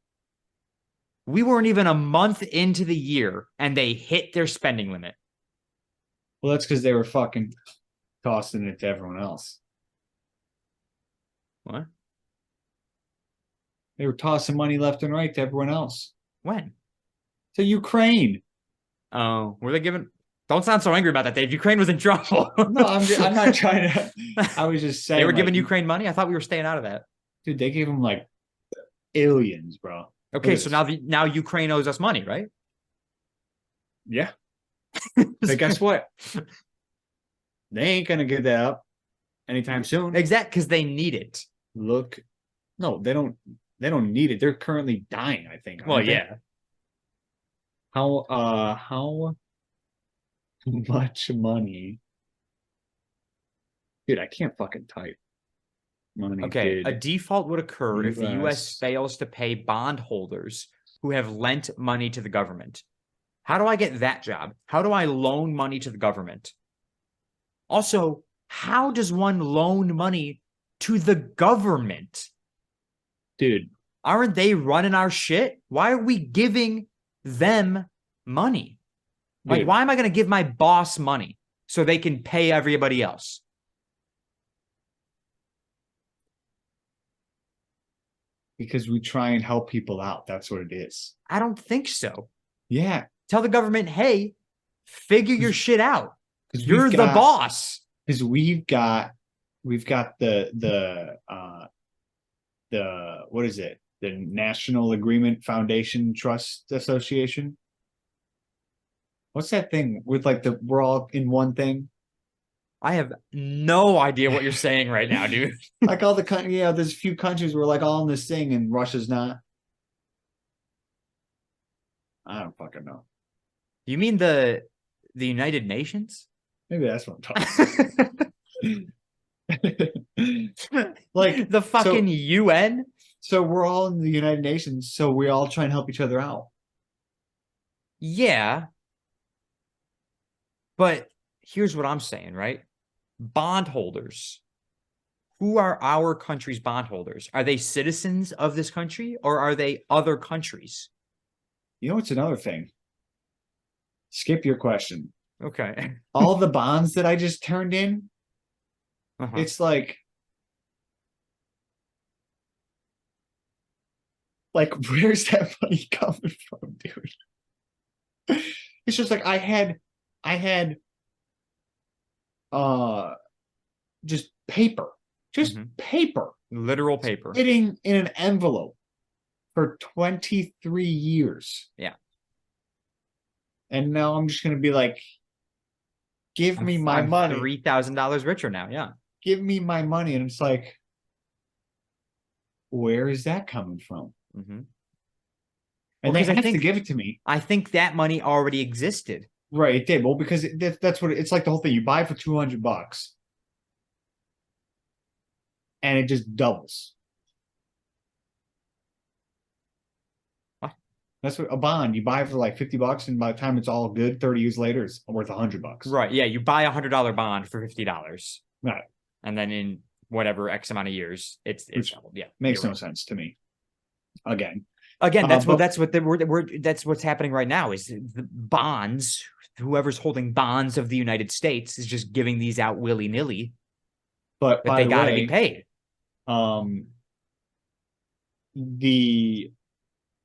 We weren't even a month into the year and they hit their spending limit. Well, that's because they were fucking tossing it to everyone else. What? They were tossing money left and right to everyone else. When? To Ukraine. Oh, were they giving? Don't sound so angry about that, Dave. Ukraine was in trouble. No, I'm not trying to. I was just saying. They were giving Ukraine money? I thought we were staying out of that. Dude, they gave them like billions, bro. Okay, so now Ukraine owes us money, right? Yeah. But guess what? They ain't gonna give that up anytime soon. Exactly, because they need it. Look, no, they don't need it. They're currently dying, I think. Well, yeah. How much money? Dude, I can't fucking type. Okay, a default would occur if the U.S. fails to pay bondholders who have lent money to the government. How do I get that job? How do I loan money to the government? Also, how does one loan money to the government? Dude, aren't they running our shit? Why are we giving them money? Dude. Like, why am I going to give my boss money so they can pay everybody else? Because we try and help people out. That's what it is. I don't think so. Yeah. Tell the government, hey, figure your shit out. You're the boss. Because we've got the what is it? The National Agreement Foundation Trust Association. What's that thing with like we're all in one thing? I have no idea what you're saying right now, dude. Like all the countries, there's a few countries where like all in this thing and Russia's not. I don't fucking know. You mean the United Nations? Maybe that's what I'm talking. Like the fucking UN? So we're all in the United Nations, so we all try and help each other out. Yeah. But here's what I'm saying, right? Bondholders. Who are our country's bondholders? Are they citizens of this country or are they other countries? You know what's another thing? Skip your question. Okay. All the bonds that I just turned in, it's like where's that money coming from, dude? It's just like I had just paper. Just paper. Literal paper. Sitting in an envelope for 23 years. Yeah. And now I'm just gonna be like, give me my money. $3,000 richer now, yeah. Give me my money. And it's like, where is that coming from? And they have to give it to me. I think that money already existed. Right, it did. Well, because that's what it's like the whole thing. You buy it for $200 and it just doubles. What? That's what a bond you buy for like $50, and by the time it's all good, 30 years later, it's worth $100. Right. Yeah. You buy $100 bond for $50. Right. And then in whatever X amount of years, it's Which doubled. Yeah. makes you're no right. sense to me. Again, Again, but that's what's happening right now is the bonds. Whoever's holding bonds of the United States is just giving these out willy nilly, but but by they the got to be way, paid. The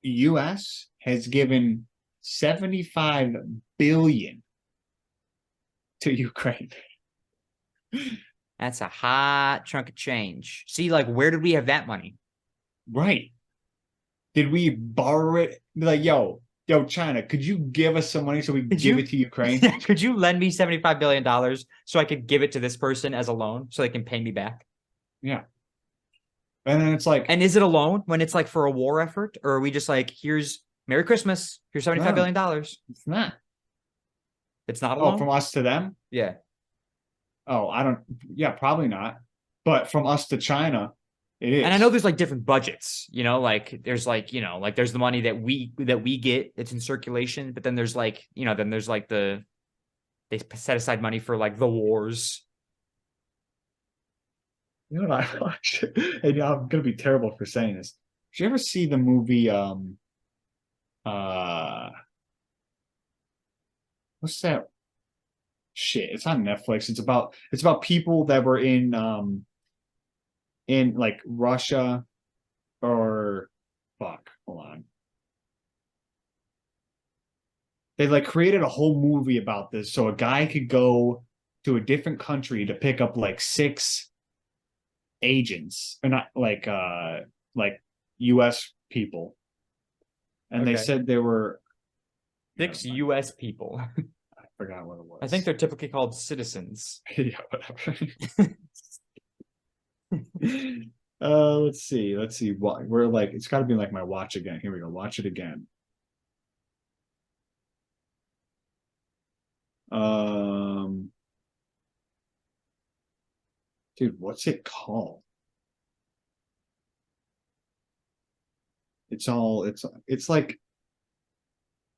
U.S. has given 75 billion to Ukraine. That's a hot chunk of change. See, like, where did we have that money? Right. Did we borrow it? Be like, yo, China, could you give us some money so we give it to Ukraine? Yeah, could you lend me $75 billion so I could give it to this person as a loan so they can pay me back? Yeah. And then it's like, and is it a loan when it's like for a war effort? Or are we just like, here's Merry Christmas, here's $75 billion? It's not. It's not a loan? From us to them? Yeah. Oh, I don't, yeah, probably not. But from us to China, it is. And I know there's like different budgets, like there's like, like there's the money that we get, it's in circulation, but then there's like, then there's like they set aside money for like the wars. You know what I watched? And I'm gonna be terrible for saying this. Did you ever see the movie what's that shit? It's on Netflix. It's about people that were in like Russia or fuck, hold on. They like created a whole movie about this so a guy could go to a different country to pick up like 6 agents, or not like US people. And they said they were 6 US people. I forgot what it was. I think they're typically called citizens. Yeah, whatever. Let's see what we're like. It's got to be like my watch again. Here we go. Watch it again. Dude, what's it called? It's like,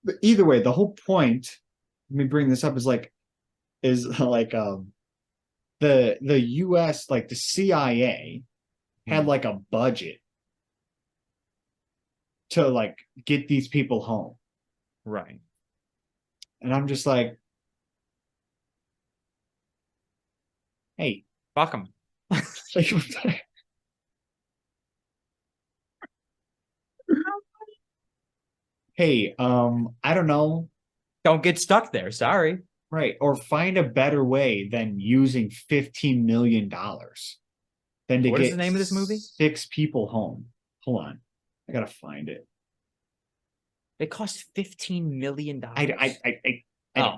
but either way, the whole point, let me bring this up, is like the US, like the CIA had like a budget to like get these people home. Right. And I'm just like, hey, fuck them. Hey, I don't know. Don't get stuck there. Sorry. Right. Or find a better way than using $15 million than to What is get the name of this movie? 6 people home. Hold on. I gotta find it. It cost $15 million. I Oh.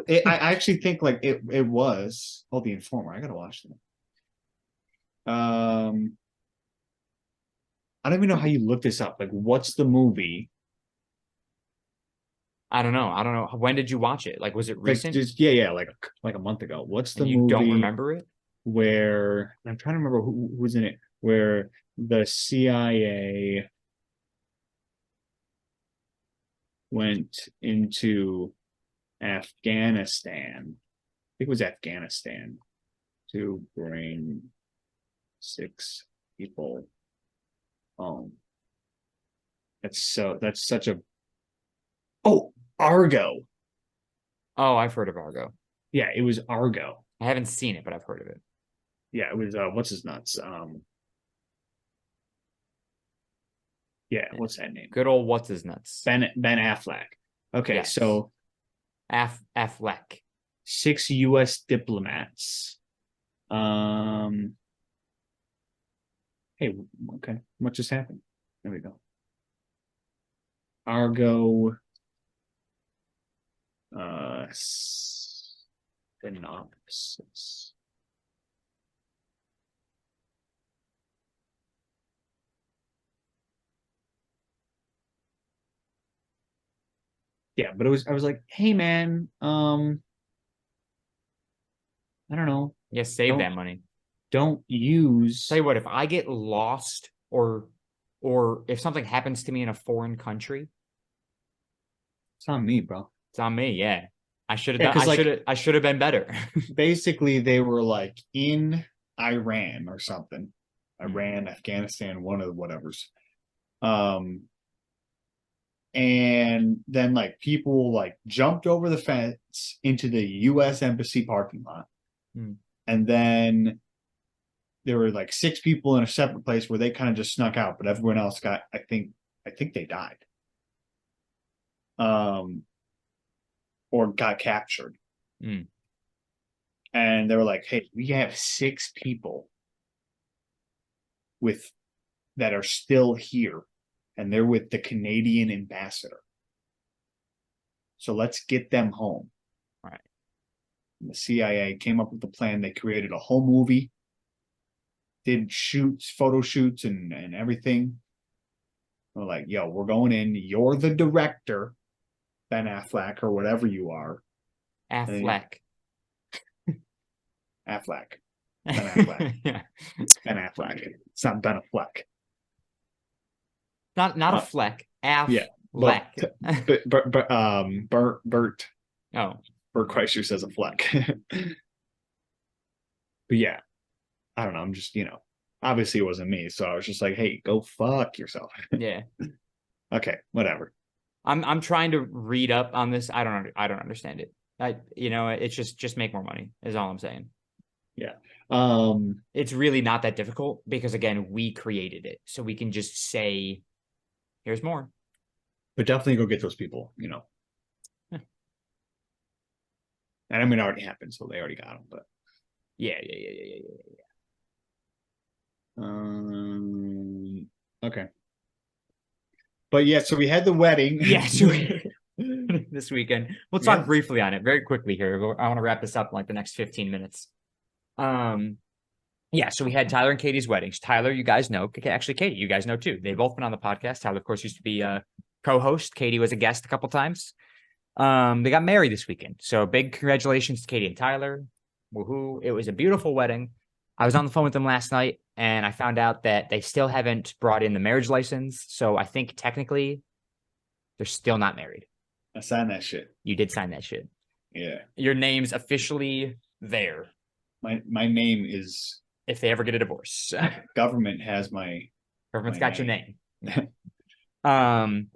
I actually think like it was. Oh, The Informer. I gotta watch that. I don't even know how you look this up. Like, what's the movie? I don't know. When did you watch it? Like, was it recent? Like, yeah, like a month ago. What's the you movie? Don't remember it? Where I'm trying to remember who's in it. Where the CIA went into Afghanistan. I think it was Afghanistan to bring 6 people home. That's such a. Oh, Argo. Oh, I've heard of Argo. Yeah, it was Argo. I haven't seen it, but I've heard of it. Yeah, it was what's his nuts? Yeah, what's that name? Good old what's his nuts? Ben Affleck. Okay, yes. So Affleck. 6 US diplomats. Hey, okay. What just happened? There we go. Argo synopsis. Yeah, but I was like, hey man, I don't know. Yeah, save that money. Don't use. Tell you what, if I get lost or or if something happens to me in a foreign country, It's on me, bro. it's on me. Yeah. I should have Yeah, done, because like I should have been better. basically they were like in Iran or something. Hmm. Iran, Afghanistan, one of the whatevers. Um, and then like people like jumped over the fence into the US Embassy parking lot. Hmm. And then there were like 6 people in a separate place where they kind of just snuck out, but everyone else got, I think they died. Or got captured. Hmm. And they were like, hey, we have 6 people with that are still here, and they're with the Canadian ambassador. So let's get them home. Right. And the CIA came up with a plan. They created a whole movie, did shoots, photo shoots, and everything. We're like, yo, we're going in. You're the director, Ben Affleck, or whatever you are. Affleck. Affleck. Ben Affleck. Yeah. It's Ben Affleck. It's not Ben Affleck. Not a fleck. Affleck. Yeah. But Bert Oh. Bert Kreischer says a fleck. But yeah, I don't know. I'm just, obviously it wasn't me. So I was just like, hey, go fuck yourself. Yeah. Okay, whatever. I'm trying to read up on this. I don't understand it. It's just make more money is all I'm saying. Yeah. It's really not that difficult because again, we created it. So we can just say, here's more. But definitely go get those people, Yeah. And I mean, it already happened, so they already got them, but Yeah. Okay. But yeah, so we had the wedding. Yeah, so this weekend. We'll talk Yeah. briefly on it very quickly here. I want to wrap this up in like the next 15 minutes. Yeah, so we had Tyler and Katie's weddings. Tyler, you guys know. Actually, Katie, you guys know too. They've both been on the podcast. Tyler, of course, used to be a co-host. Katie was a guest a couple times. They got married this weekend. So big congratulations to Katie and Tyler. Woohoo. It was a beautiful wedding. I was on the phone with them last night and I found out that they still haven't brought in the marriage license. So I think technically they're still not married. I signed that shit. You did sign that shit. Yeah. Your name's officially there. My name is, if they ever get a divorce. Government has my Government's my got your name. name.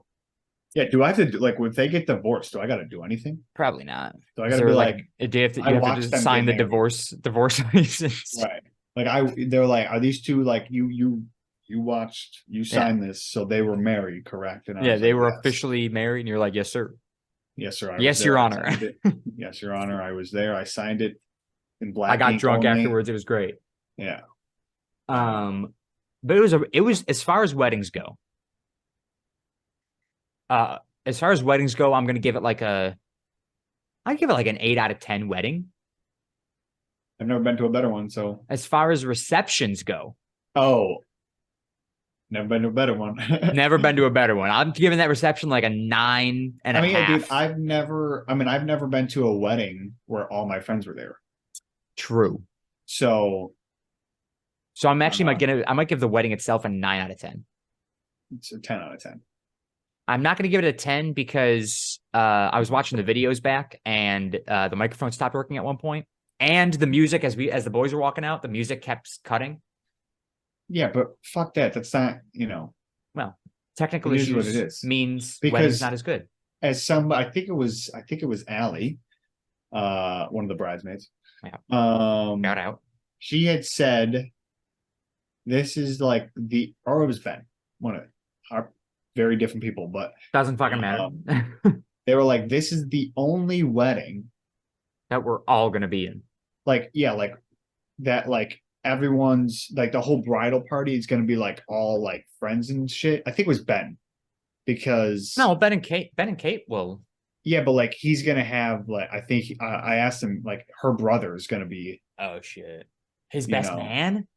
Yeah, do I have to do, like, if they get divorced, do I got to do anything? Probably not. Do I got to be like, do you have to, I you have watched to them sign the get married. divorce license? Right? Like they're like, are these two like you signed this, so they were married, correct? And I Yeah, was they like, were yes. officially married, and you're like, yes, sir. Yes, sir. Yes, Your Honor. Yes, Your Honor. I was there. I signed it in black. I got ink drunk only. afterwards. It was great. Yeah. But it was as far as weddings go. As far as weddings go, I'm gonna give it like an 8 out of 10 wedding. I've never been to a better one, so. As far as receptions go, never been to a better one. never been to a better one. I'm giving that reception like a 9 and a half. Dude, I've never been to a wedding where all my friends were there. True. So I'm actually I might give the wedding itself a 9 out of 10. It's a 10 out of 10. I'm not going to give it a 10 because I was watching the videos back and the microphone stopped working at one point, and the music as the boys were walking out, the music kept cutting. Yeah, but fuck that. That's not, Well, technical it is what issues it is. means Because wedding's not as good. I think it was Allie, one of the bridesmaids. Yeah. Shout out. She had said, this is like or it was Ben, one of our very different people, but doesn't fucking matter. They were like, this is the only wedding that we're all gonna be in. Like, yeah, like that, like everyone's like the whole bridal party is gonna be like all like friends and shit. I think it was Ben, because no, Ben and Kate will. Yeah, but like he's gonna have like, I think I asked him, like her brother is gonna be. Oh shit, his best man.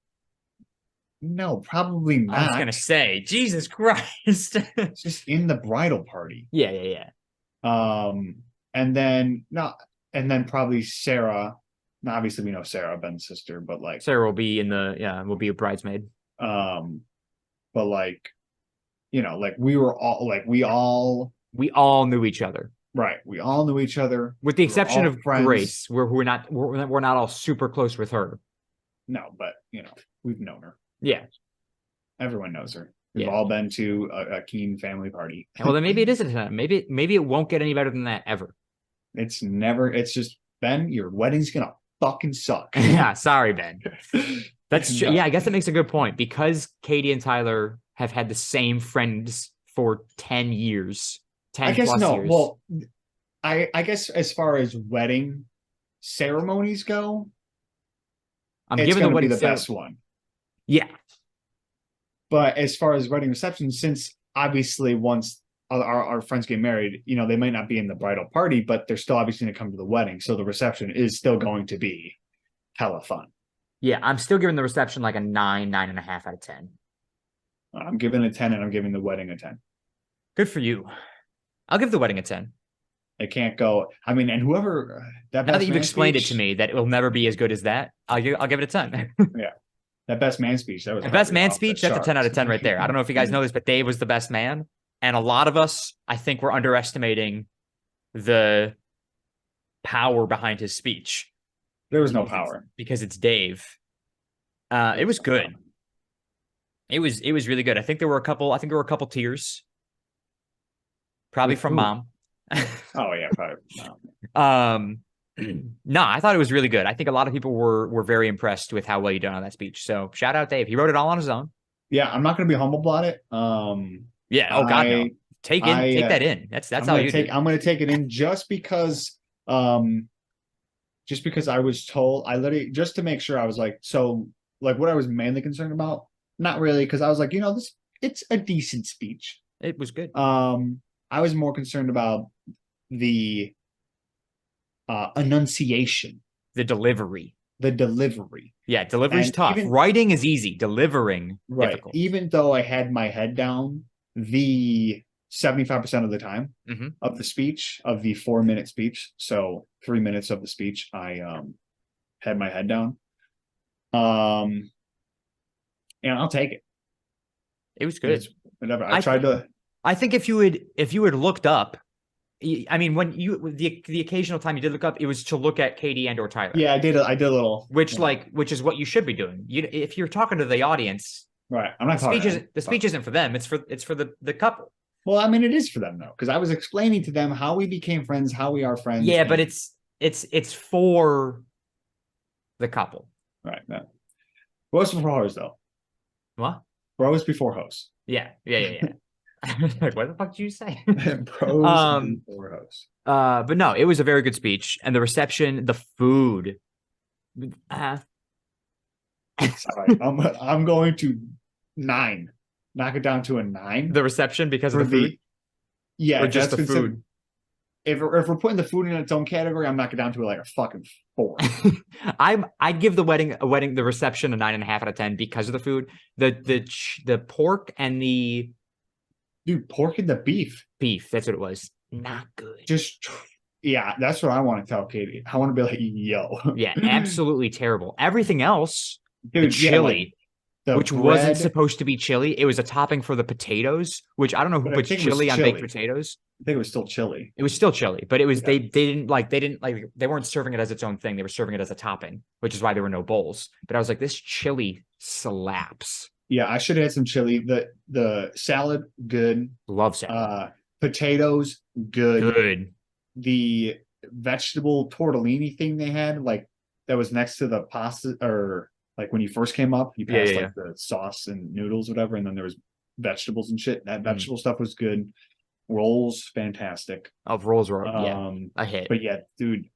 No, probably not. I was gonna say, Jesus Christ. It's just in the bridal party. Yeah. And then probably Sarah. Now, obviously we know Sarah, Ben's sister, but like Sarah will be will be a bridesmaid. But like like we were all like we all knew each other. right. We all knew each other. With the We were exception all of friends. Grace, we're not all super close with her. No, but we've known her. Yeah. Everyone knows her. We've Yeah. all been to a Keen family party. Well, then maybe it is a 10. Maybe it won't get any better than that ever. It's just, Ben, your wedding's gonna fucking suck. Yeah, sorry, Ben. That's true. Yeah, I guess that makes a good point, because Katie and Tyler have had the same friends for 10 years. 10 I guess plus no. years. Well, I guess as far as wedding ceremonies go, I'm it's giving gonna the be wedding the best one. Yeah. But as far as wedding reception, since obviously once our friends get married, they might not be in the bridal party, but they're still obviously going to come to the wedding. So the reception is still going to be hella fun. Yeah, I'm still giving the reception like a 9.5 out of 10. I'm giving a 10, and I'm giving the wedding a 10. Good for you. I'll give the wedding a 10. It can't go. I mean, and whoever now that you've explained it to me that it will never be as good as that, I'll give it a 10. Yeah. That best man speech. That was the best man speech. That's a 10 out of 10 right there. I don't know if you guys know this, but Dave was the best man. And a lot of us, I think, were underestimating the power behind his speech. There was no power. Because it's Dave. It was good. It was really good. I think there were a couple tears. Probably from mom. Oh yeah, probably. No, I thought it was really good. I think a lot of people were very impressed with how well you done on that speech. So shout out Dave. He wrote it all on his own. Yeah, I'm not going to be humble about it. Yeah. Oh God, no. Take that in. That's all you do. I'm going to take it in just because I was told. I literally, just to make sure, I was like, so like what I was mainly concerned about, not really, because I was like, it's a decent speech. It was good. I was more concerned about the enunciation, the delivery. Yeah, delivery's tough. Writing is easy. Delivering, difficult. Even though I had my head down the 75% of the time of the speech, of the 4-minute speech, so 3 minutes of the speech, I had my head down. And I'll take it. It was good. Whatever. I think if you had looked up, I mean, when the occasional time you did look up, it was to look at Katie and or Tyler. Yeah, I did a little. Which is what you should be doing. If you're talking to the audience, right? I'm not talking. The speech isn't for them. It's for the couple. Well, I mean, it is for them though, because I was explaining to them how we became friends, how we are friends. Yeah, but it's for the couple. Right. No. Bros before hoes, though. What? Bros before hoes. Yeah. Like, what the fuck did you say? Bros before hoes. But no, it was a very good speech, and the reception, the food. Sorry, I'm going to 9. Knock it down to a 9. The reception because of the food. Yeah, or just the food. If we're putting the food in its own category, I'm knocking it down to like a fucking 4. I'd give the the reception a 9.5 out of 10 because of the food. The pork and the pork and the beef. That's what it was. Not good. Yeah, that's what I want to tell Katie. I want to be like, yo. Yeah, absolutely terrible. Everything else, dude, the chili. Which wasn't supposed to be chili. It was a topping for the potatoes, which I don't know who puts chili on baked potatoes. I think it was still chili. It was still chili, but it was they weren't serving it as its own thing. They were serving it as a topping, which is why there were no bowls. But I was like, this chili slaps. Yeah, I should have had some chili. The salad, good. Love salad. Potatoes, good. Good. The vegetable tortellini thing they had, like that was next to the pasta, or like when you first came up, you passed the sauce and noodles, whatever, and then there was vegetables and shit. That vegetable stuff was good. Rolls, fantastic. Rolls were a hit. But yeah, dude,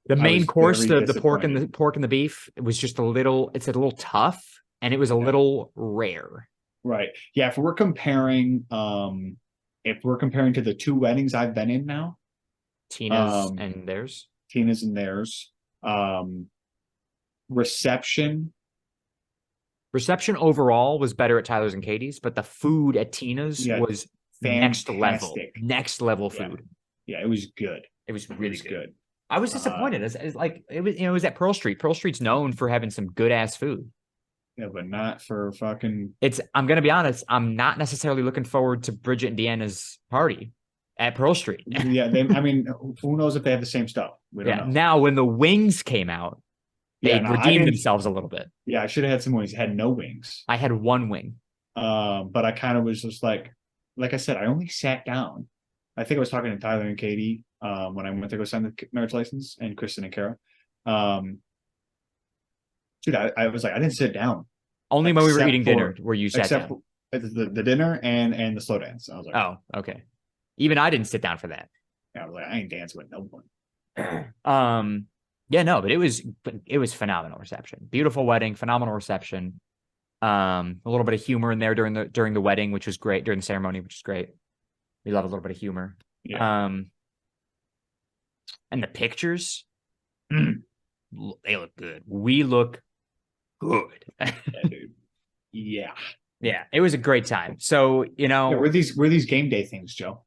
the main course, the pork and the beef, it was just a little tough, and it was a little rare. Right. Yeah. If we're comparing to the 2 weddings I've been in now, Tina's and theirs. Reception overall was better at Tyler's and Katie's, but the food at Tina's was fantastic. next level food. Yeah, it was good. It was really good. I was disappointed. As like it was at Pearl Street. Pearl Street's known for having some good ass food. Yeah, but not for fucking. I'm gonna be honest, I'm not necessarily looking forward to Bridget and Deanna's party at Pearl Street. Yeah, I mean, who knows if they have the same stuff? We don't Yeah. know. Now, when the wings came out, Yeah, they no, I redeemed didn't. themselves a little bit. Yeah, I should have had some wings. Had no wings. I had one wing. But I kind of was just like I said, I only sat down. I think I was talking to Tyler and Katie when I went to go sign the marriage license, and Kristen and Kara. Dude, I was like, I didn't sit down Only when we were except eating dinner where you sat except down. for the dinner and the slow dance. I was like, Oh, okay. Even I didn't sit down for that. yeah, I was like, I ain't dancing with no one. Yeah, no, but it was phenomenal reception. Beautiful wedding, phenomenal reception. A little bit of humor in there during the wedding, which was great, during the ceremony, which is great. We love a little bit of humor. Yeah. And the pictures, they look good. We look good. Yeah, dude. Yeah. Yeah, it was a great time. So, Yeah, were these game day things, Joe?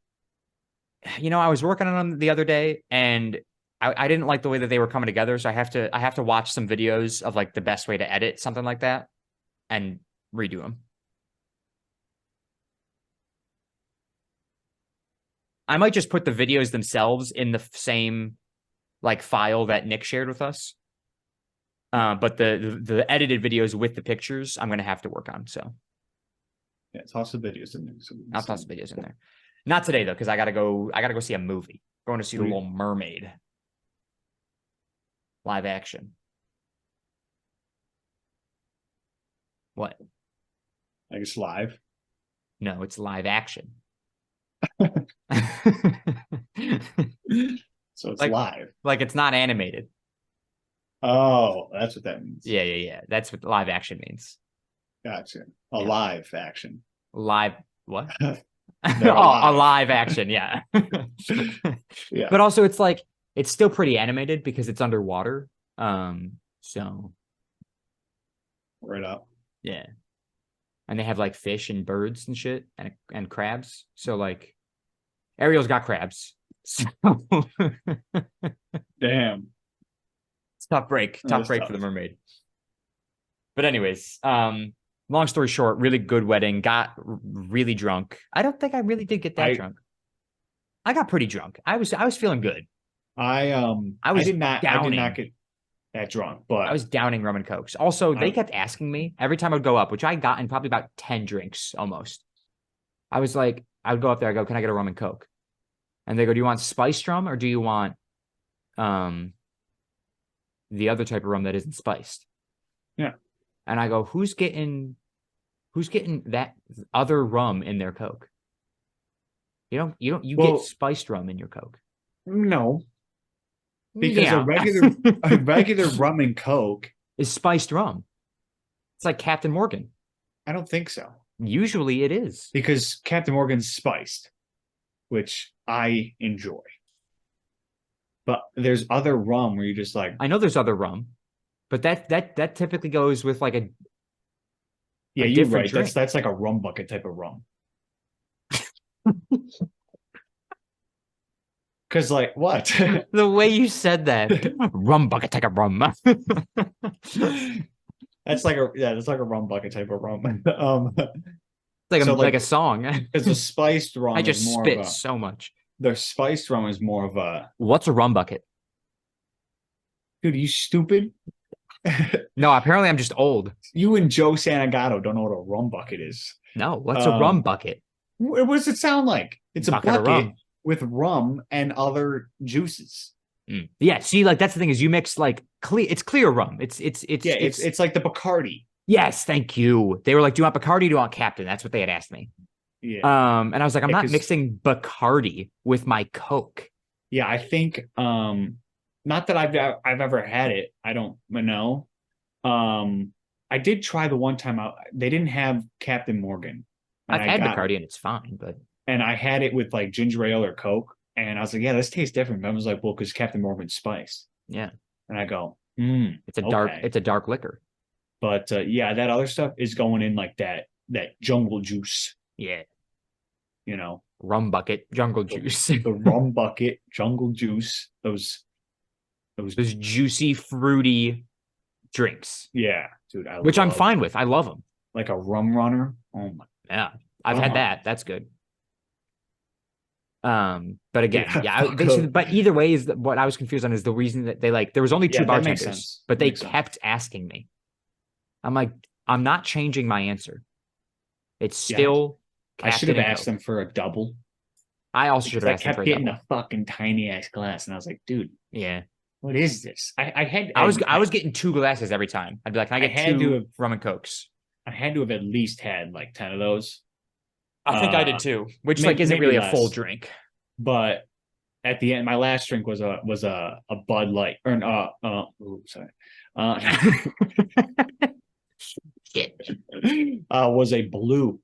I was working on them the other day, and I didn't like the way that they were coming together. So I have to watch some videos of like the best way to edit something like that and redo them. I might just put the videos themselves in the same like file that Nick shared with us. But the edited videos with the pictures, I'm gonna have to work on. So yeah, toss the videos in there. I'll toss the videos in there. Not today though, because I gotta go see a movie. Going to see The Little Mermaid. Live action. What? I guess live. No, it's live action. So it's live. Like it's not animated. Oh, that's what that means. Yeah. That's what live action means. Gotcha. Live action. Live what? Oh, a live action, yeah. Yeah. But also it's like it's still pretty animated because it's underwater. So right up. Yeah. And they have like fish and birds and shit and crabs. So like Ariel's got crabs. So damn. It's a tough break for the mermaid. But anyways, long story short, really good wedding. Got really drunk. I don't think I really did get that drunk. I got pretty drunk. I was feeling good. I did not get that drunk, but I was downing rum and cokes. Also, they kept asking me every time I'd go up, which I got in probably about 10 drinks almost. I was like, I would go up there, I go, can I get a rum and coke? And they go, do you want spiced rum or do you want the other type of rum that isn't spiced? Yeah. And I go, who's getting that other rum in their coke? You get spiced rum in your coke. No. Because a regular rum and coke is spiced rum. It's like Captain Morgan. I don't think so. Usually it is. Because Captain Morgan's spiced, which I enjoy. But there's other rum where you just like, I know there's other rum, but that typically goes with like a you're right. Drink. That's like a rum bucket type of rum. Because like what? The way you said that, rum bucket type of rum. That's like a rum bucket type of rum. Like a song. Because the spiced rum, I just spit so much. The spiced rum is more of a. What's a rum bucket? Dude, you stupid. No, apparently I'm just old. You and Joe Santagato don't know what a rum bucket is. No, what's a rum bucket? What does it sound like? It's a bucket of rum with rum and other juices. Yeah, see, like that's the thing is you mix like it's clear rum. It's like the Bacardi. Yes, thank you. They were like, "Do you want Bacardi? Do you want Captain?" That's what they had asked me. Yeah. And I was like, "I'm not mixing Bacardi with my Coke." Yeah, I think not that I've ever had it. I don't know. I did try the one time out. They didn't have Captain Morgan. I've had Bacardi and it's fine, and I had it with like ginger ale or Coke, and I was like, "Yeah, this tastes different." But I was like, "Well, because Captain Morgan's spiced." Yeah. And I go, it's a dark liquor. But yeah, that other stuff is going in like that jungle juice. Yeah. Rum bucket, jungle juice. The rum bucket, jungle juice. Those juicy, fruity drinks. Yeah. dude. Which I'm fine with. I love them. Like a rum runner. Oh my. Yeah, I've had that. That's good. But again, but either way is what I was confused on is the reason that they there was only two bartenders, but they kept asking me. I'm like, I'm not changing my answer. It's still. I should have asked them for a double. I also should have asked them for a double. I kept getting a fucking tiny ass glass, and I was like, dude, yeah, what is this? I was getting 2 glasses every time. I'd be like, can I get 2 rum and cokes? I had to have at least had like 10 of those. I think I did too, which isn't really a full drink. But at the end, my last drink was a Bud Light or sorry. Shit. Was a blue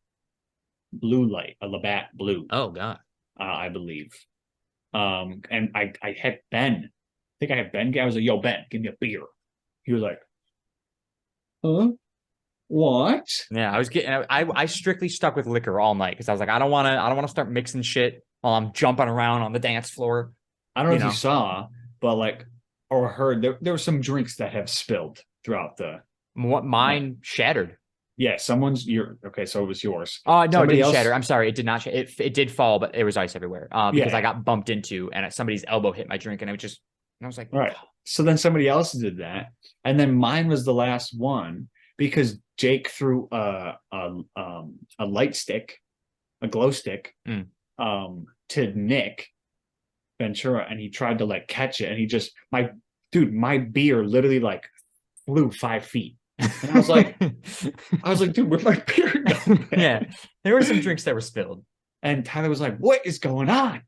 light, a Labatt Blue. Oh god. I believe. And I had Ben. I think I had Ben. I was like, yo, Ben, give me a beer. He was like, huh? What? Yeah, I was getting. I strictly stuck with liquor all night because I was like, I don't want to start mixing shit while I'm jumping around on the dance floor. I don't know if you saw, but or heard there were some drinks that have spilled throughout the. Mine shattered. Yeah, okay, so it was yours. No, it didn't shatter. I'm sorry, it did not. It did fall, but there was ice everywhere. Because I got bumped into and somebody's elbow hit my drink, and I was like, all right. So then somebody else did that, and then mine was the last one. Because Jake threw a light stick, a glow stick, to Nick Ventura, and he tried to catch it, and he just my beer literally flew 5 feet, and I was like, dude, where'd my beer go? Yeah, there were some drinks that were spilled, and Tyler was like, "What is going on?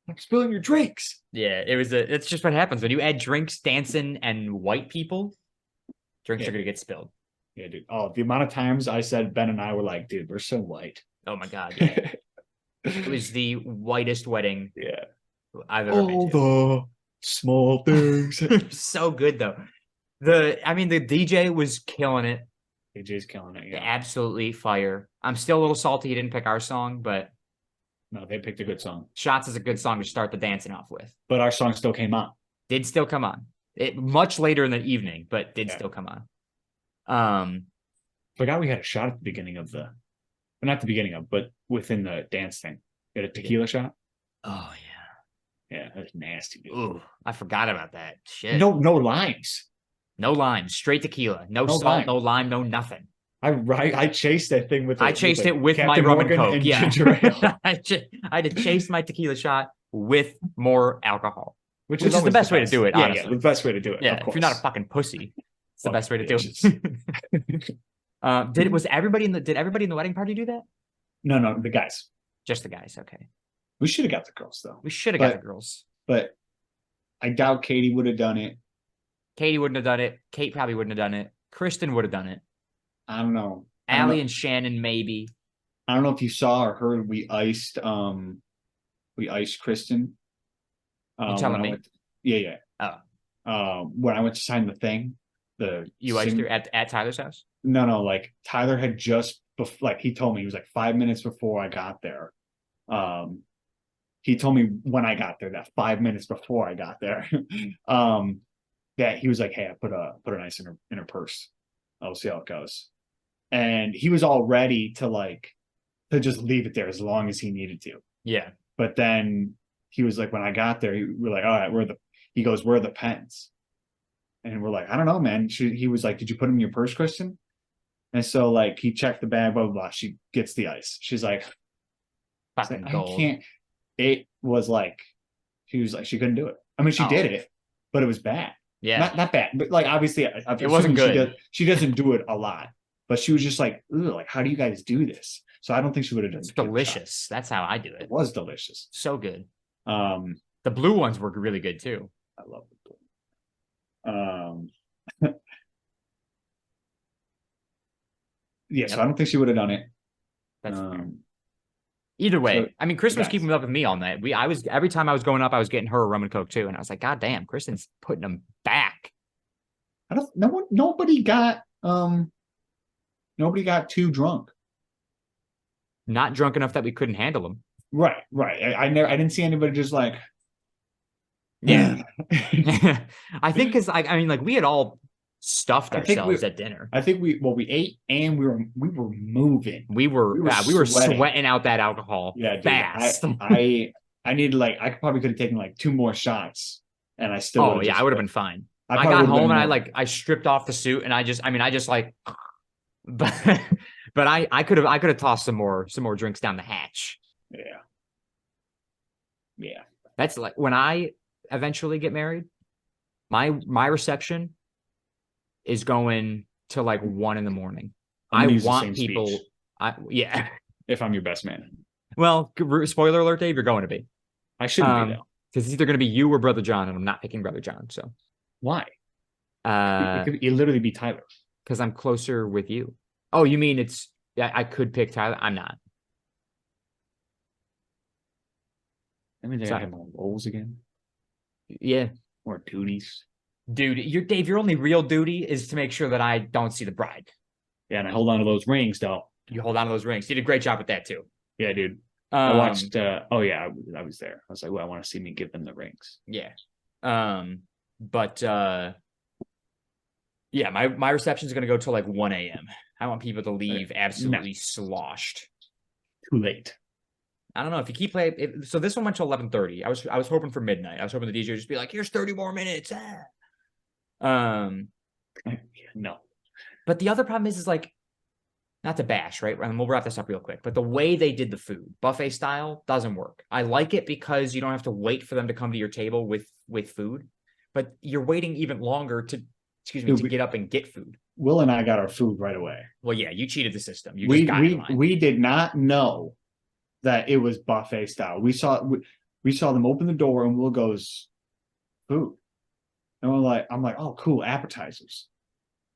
I'm spilling your drinks." Yeah, it's just what happens when you add drinks, dancing, and white people. Drinks are gonna get spilled. Yeah, dude. Oh, the amount of times I said Ben and I were like, dude, we're so white. Oh my god. Yeah. It was the whitest wedding I've ever been to. The small things. So good though. The DJ was killing it. DJ's killing it, yeah. Absolutely fire. I'm still a little salty he didn't pick our song, but no, they picked a good song. Shots is a good song to start the dancing off with. But our song still came on. Did still come on. It much later in the evening, but did still come on. Forgot we had a shot at the beginning of not the beginning of, but within the dance thing. We had a tequila shot. Oh yeah. Yeah, that's nasty, dude. Ooh, I forgot about that. Shit. No limes. No limes, straight tequila. No salt, no lime, no nothing. I chased that thing with. I chased it with my rum and coke. Yeah, I had to chase my tequila shot with more alcohol, which is the best way to do it. Honestly, yeah, the best way to do it. Yeah, if you're not a fucking pussy, it's the best way to do it. Did everybody in the wedding party do that? No, the guys. Just the guys. Okay. We should have got the girls though. We should have got the girls. But I doubt Katie would have done it. Katie wouldn't have done it. Kate probably wouldn't have done it. Kristen would have done it. I don't know. Allie and Shannon maybe. I don't know if you saw or heard. We iced Kristen. You telling me? Yeah. Oh. When I went to sign the thing, iced her at Tyler's house? No. Tyler had just he told me, he was 5 minutes before I got there. He told me when I got there, that 5 minutes before I got there, that he was like, "Hey, I put an ice in her purse. I'll see how it goes." And he was all ready to just leave it there as long as he needed to. Yeah. But then he was like, when I got there, we're like, all right, he goes, where are the pens? And we're like, I don't know, man. He was like, did you put them in your purse, Kristen? And so he checked the bag, blah, blah, blah. She gets the ice. She's like, fucking gold. I can't. It was she was she couldn't do it. I mean, she did it, but it was bad. Yeah. Not bad, but obviously it wasn't good. She doesn't do it a lot, but she was just how do you guys do this? So I don't think she would have done it. It's delicious. That's how I do it. It was delicious. So good. The blue ones were really good too. I love the blue. Yeah, so I don't think she would have done it. That's fair. Either way, Kristen was keeping up with me all night. Every time I was going up, I was getting her a rum and coke too, and I was like, God damn, Kristen's putting them back. Nobody got too drunk. Not drunk enough that we couldn't handle them. Right. I didn't see anybody just yeah. I think because we had all stuffed I think ourselves at dinner. I think we ate and we were moving. We were sweating out that alcohol Yeah, dude. fast. I needed like I probably could have taken like 2 more shots, and I still would Oh have yeah, just I would have been fine. I I probably got would have home been and more. I stripped off the suit and I just like but I could have tossed some more drinks down the hatch. Yeah. Yeah. That's like when I eventually get married, my reception is going to like 1 a.m. I'm I gonna use the want same people. speech Yeah. if I'm your best man. Well, spoiler alert, Dave, you're going to be. I shouldn't be though. Because it's either going to be you or Brother John, and I'm not picking Brother John. So, Why? It could literally be Tyler. Because I'm closer with you. Oh, you mean it's? Yeah, I could pick Tyler. I'm not. I mean, they have more roles again. Yeah. More duties. Dude, your only real duty is to make sure that I don't see the bride. Yeah, and I hold on to those rings, though. You hold on to those rings. You did a great job with that too. Yeah, dude. I watched. Oh yeah, I was there. I was like, well, I want to see me give them the rings. Yeah. But yeah, my reception is gonna go till like 1 a.m. I want people to leave absolutely sloshed. Too late. I don't know if you keep playing. So this one went to 11:30. I was hoping for midnight. I was hoping the DJ would just be like, "Here's 30 more minutes." No. But the other problem is like, not to bash, right? And we'll wrap this up real quick. But the way they did the food, buffet style, doesn't work. I like it because you don't have to wait for them to come to your table with food, but you're waiting even longer to get up and get food. Will and I got our food right away. Well, yeah, you cheated the system. We did not know that it was buffet style. We saw them open the door and Will goes, food. And I'm like, oh, cool, appetizers.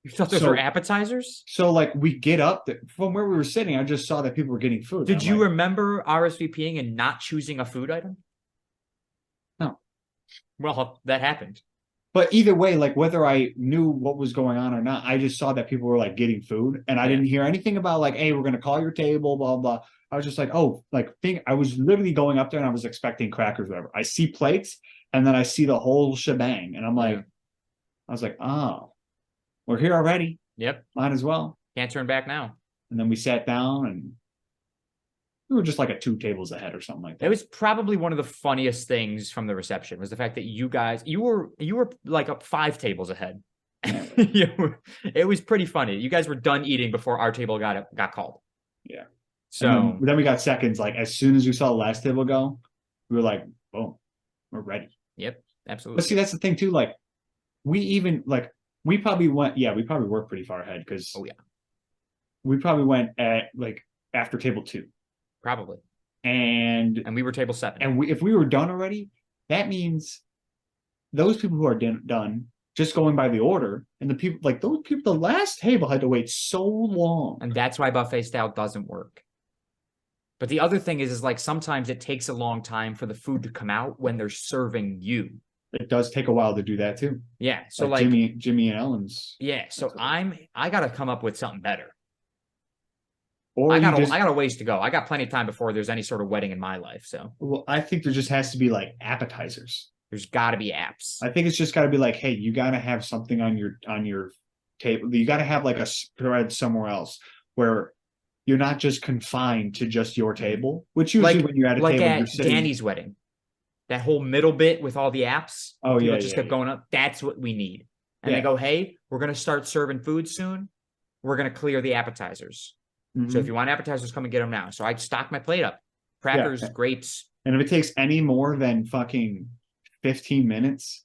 You thought those were appetizers? So like we get up from where we were sitting, I just saw that people were getting food. Did you remember RSVPing and not choosing a food item? No. Well, that happened. But either way, like whether I knew what was going on or not, I just saw that people were like getting food, and I didn't hear anything about like, hey, we're gonna call your table, blah blah. I was just like, oh, I was literally going up there and I was expecting crackers, whatever. I see plates, and then I see the whole shebang, and I'm like, I was like, oh, we're here already. Yep, might as well. Can't turn back now. And then we sat down and we were just like 2 tables ahead or something like that. It was probably one of the funniest things from the reception was the fact that you were like up 5 tables ahead. It was pretty funny. You guys were done eating before our table got called. Yeah. So then we got seconds. Like as soon as we saw the last table go, we were like, boom, we're ready. Yep, absolutely. But see, that's the thing too. Like we probably were pretty far ahead because we probably went at like after table 2. Probably. And we were table 7. And if we were done already, that means those people who are done, just going by the order, and the people like those people, the last table had to wait so long. And that's why buffet style doesn't work. But the other thing is like sometimes it takes a long time for the food to come out when they're serving you. It does take a while to do that too. Yeah. So like Jimmy and Ellen's. Yeah. So I gotta come up with something better. Or I got a ways to go. I got plenty of time before there's any sort of wedding in my life. So well, I think there just has to be like appetizers. There's got to be apps. I think it's just got to be like, hey, you got to have something on your table. You got to have like a spread somewhere else where you're not just confined to just your table. Which usually when you're at a table, at you're sitting. Danny's wedding, that whole middle bit with all the apps. Oh yeah, just kept going up. That's what we need. And they go, hey, we're gonna start serving food soon. We're gonna clear the appetizers. So if you want appetizers, come and get them now. So I stock my plate up. Crackers, grapes. And if it takes any more than fucking 15 minutes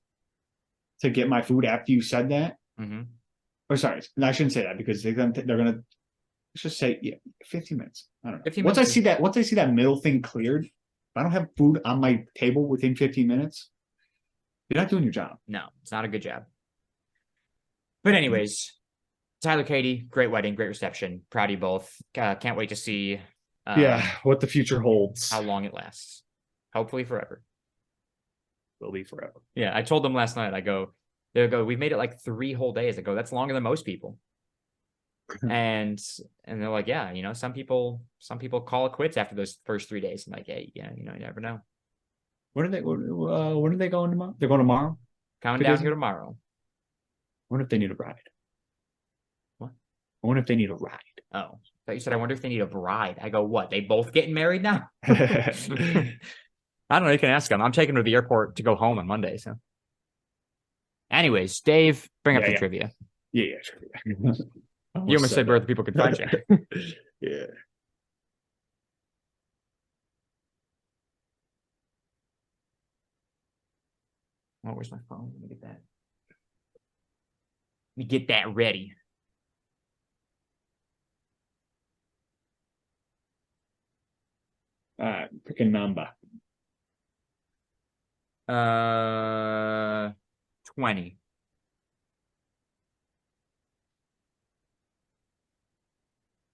to get my food after you said that, or sorry, I shouldn't say that because they're gonna let's just say 15 minutes. I don't know. Once I see that middle thing cleared, if I don't have food on my table within 15 minutes, you're not doing your job. No, it's not a good job. But anyways. Tyler, Katie, great wedding, great reception. Proud of you both. Can't wait to see what the future holds. How long it lasts. Hopefully forever. Will be forever. Yeah, I told them last night, they go, we've made it like 3 whole days. I go, that's longer than most people. and they're like, yeah, some people call it quits after those first 3 days. I'm like, hey, you never know. When are they going tomorrow? They're going tomorrow? Coming down here tomorrow. I wonder if they need a bride. I wonder if they need a ride. Oh, but you said, I wonder if they need a bride. I go, what? They both getting married now? I don't know. You can ask them. I'm taking her to the airport to go home on Monday. So, anyways, Dave, bring up the trivia. Yeah, trivia. You almost said where the people could find you. Yeah. Oh, where's my phone? Let me get that. Let me get that ready. Pick a number. 20.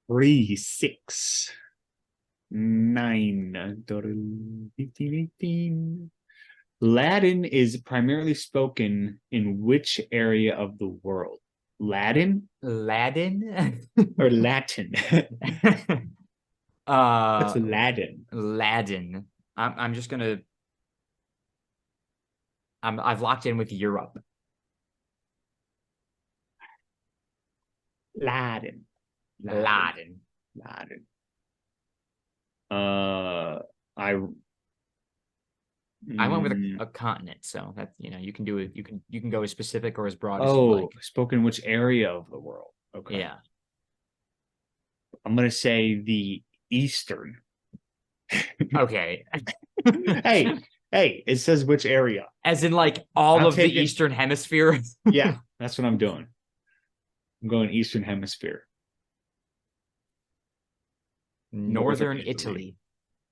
Three, 6, 9, 15, 18. Latin is primarily spoken in which area of the world? Latin Latin? or Latin? That's Latin. Latin. I'm just gonna. I've locked in with Europe. Latin. Latin. I went with a continent, so that you can do it. You can go as specific or as broad as you like. Oh, spoken which area of the world? Okay. Yeah. I'm gonna say the eastern. Okay. Hey, it says which area. As in like all of the Eastern Hemisphere? Yeah, that's what I'm doing. I'm going Eastern Hemisphere. Northern Italy.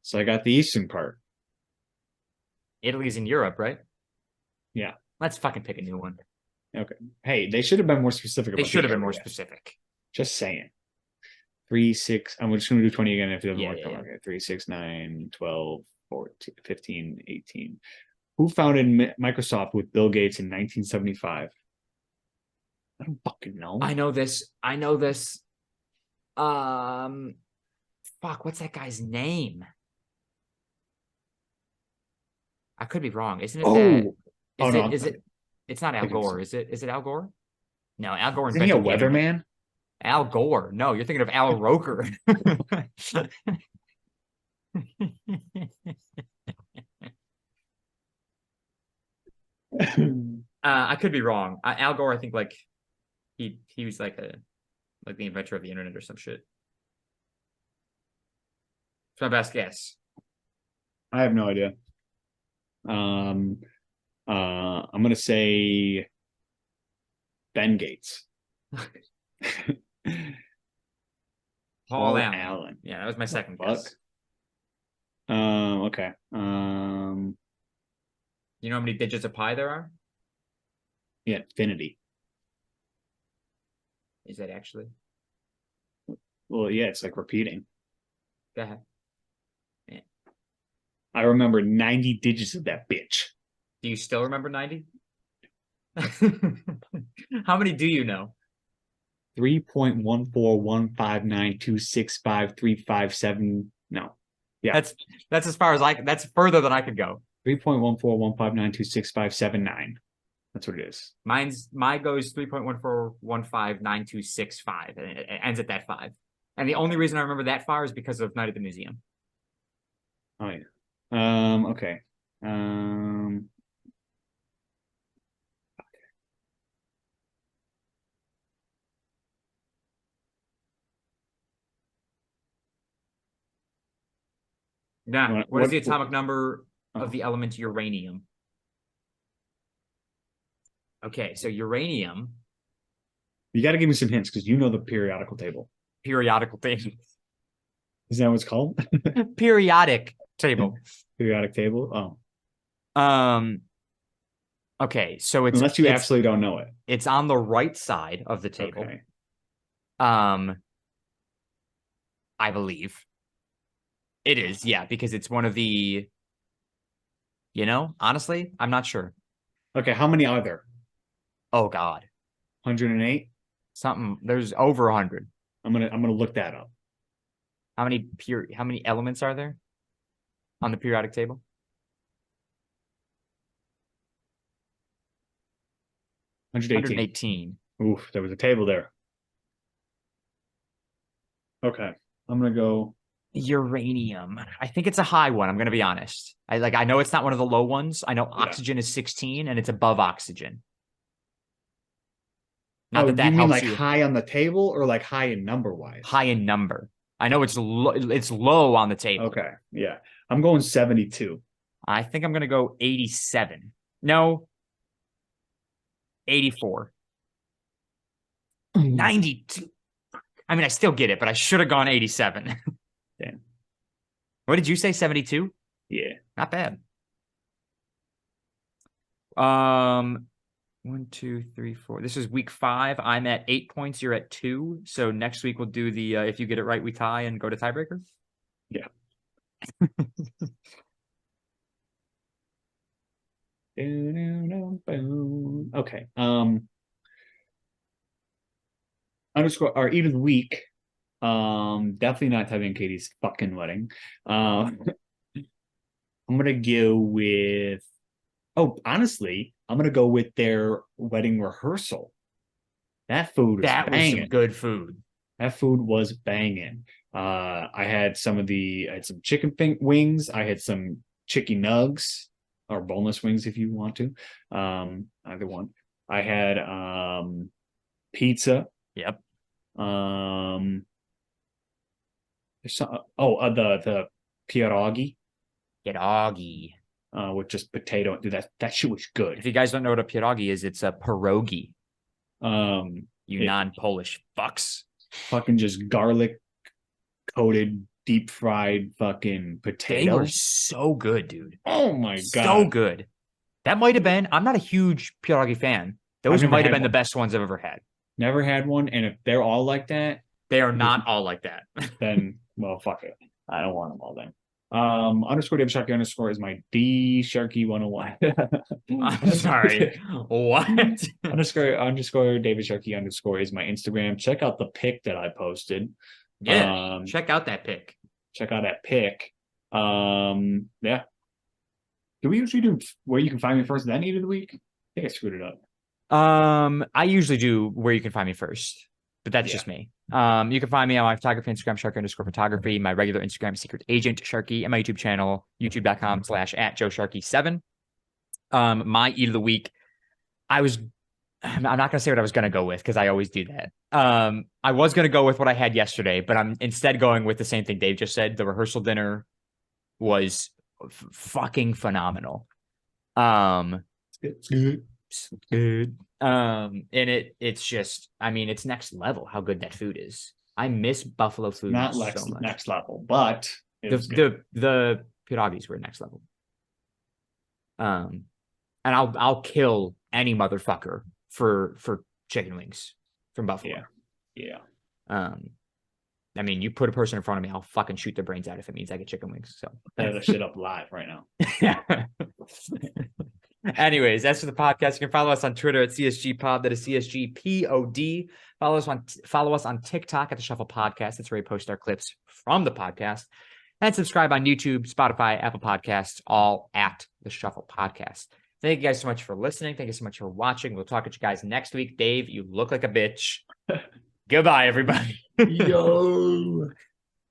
So I got the eastern part. Italy's in Europe, right? Yeah. Let's fucking pick a new one. Okay. Hey, they should have been more specific. They should have been more specific. Just saying. 3, 6. I'm just going to do 20 again if it doesn't work. Yeah. Okay. 3, 6, 9, 12, 14, 15, 18. Who founded Microsoft with Bill Gates in 1975? I don't fucking know. I know this. Fuck, what's that guy's name? I could be wrong. Isn't it it's not Al Gore, is it? Is it Al Gore? No, Al Gore invented. Isn't he a weatherman? Al Gore. No, you're thinking of Al Roker. I could be wrong. Al Gore, I think like he was like the inventor of the internet or some shit. It's my best guess. I have no idea. I'm gonna say Ben Gates. Paul Allen. Yeah, that was my second guess. Okay. You know how many digits of pi there are? Yeah, infinity. Is that actually? Well, yeah, it's like repeating. Go ahead. Yeah. I remember 90 digits of that bitch. Do you still remember 90? How many do you know? 3.14159265357. No. Yeah. That's as far as that's further than I could go. 3.14159265779. That's what it is. Mine goes 3.14159265, and it ends at that 5. And the only reason I remember that far is because of Night at the Museum. Oh yeah. Okay. Now, what is the atomic number of the element uranium? Okay, so uranium. You got to give me some hints because you know the periodical table. Periodical table. Is that what it's called? Periodic table. Periodic table. Oh. Okay, so unless you absolutely don't know it. It's on the right side of the table. Okay. I believe. It is, yeah, because it's one of the. Honestly, I'm not sure. Okay, how many are there? Oh God. 108? Something. There's over 100. I'm gonna look that up. How many elements are there on the periodic table? 118. Oof, there was a table there. Okay. I'm gonna go uranium. I think it's a high one. I'm gonna be honest. I know it's not one of the low ones. I know oxygen is 16 and it's above oxygen. Not Oh, that you that mean helps like you high on the table or like high in number wise? high in number. I know it's low on the table. Okay. Yeah. I'm going 72. I think I'm gonna go 87. No, 84. 92. I mean, I still get it, but I should have gone 87. Damn. What did you say? 72? Yeah. Not bad. 1, 2, 3, 4. This is week 5. I'm at 8 points. You're at 2. So next week we'll do the if you get it right, we tie and go to tiebreaker. Yeah. Okay. Underscore or eat of the week. Definitely not having Katie's fucking wedding. I'm gonna go with. Oh, honestly, I'm gonna go with their wedding rehearsal. That food was That was some banging. good food. That food was banging. I had some chicken wings. I had some chicken nugs or boneless wings if you want to. Either one. I had pizza. Yep. There's some, the pierogi. Pierogi. With just potato. Dude, that shit was good. If you guys don't know what a pierogi is, it's a pierogi. You It- non-Polish fucks. Fucking just garlic coated, deep fried fucking They potato. were so good, dude. Oh my So god. good. That might have been. I'm not a huge pierogi fan. Those never might have had been the one. best ones I've ever had. Never had one, and if they're all like that, They are not all like that. then well, fuck it. I don't want them all then. Underscore David Sharkey underscore is my D Sharkey 101. I'm sorry. What? underscore David Sharkey underscore is my Instagram. Check out the pic that I posted. Yeah. Check out that pic. Check out that pic. Yeah. Do we usually do where you can find me first, then eat of the week? I think I screwed it up. I usually do where you can find me first, but that's just me. You can find me on my photography Instagram, Sharky_photography, my regular Instagram, Secret Agent Sharky, and my YouTube channel, youtube.com/@JoeSharky7. My eat of the week, I'm not gonna say what I was gonna go with because I always do that. I was gonna go with what I had yesterday, but I'm instead going with the same thing Dave just said. The rehearsal dinner was fucking phenomenal. It's good. Good. And it's just, I mean, it's next level how good that food is. I miss buffalo food Not so next, much. next level, but the pierogies were next level. And I'll kill any motherfucker for chicken wings from Buffalo. Yeah. I mean, you put a person in front of me, I'll fucking shoot their brains out if it means I get chicken wings. So Tear the shit up live right now. yeah. Anyways, as for the podcast, you can follow us on Twitter at CSGPod. That is CSGPOD. Follow us on TikTok at the Shuffle Podcast. That's where we post our clips from the podcast. And subscribe on YouTube, Spotify, Apple Podcasts, all at the Shuffle Podcast. Thank you guys so much for listening. Thank you so much for watching. We'll talk to you guys next week. Dave, you look like a bitch. Goodbye, everybody. Yo.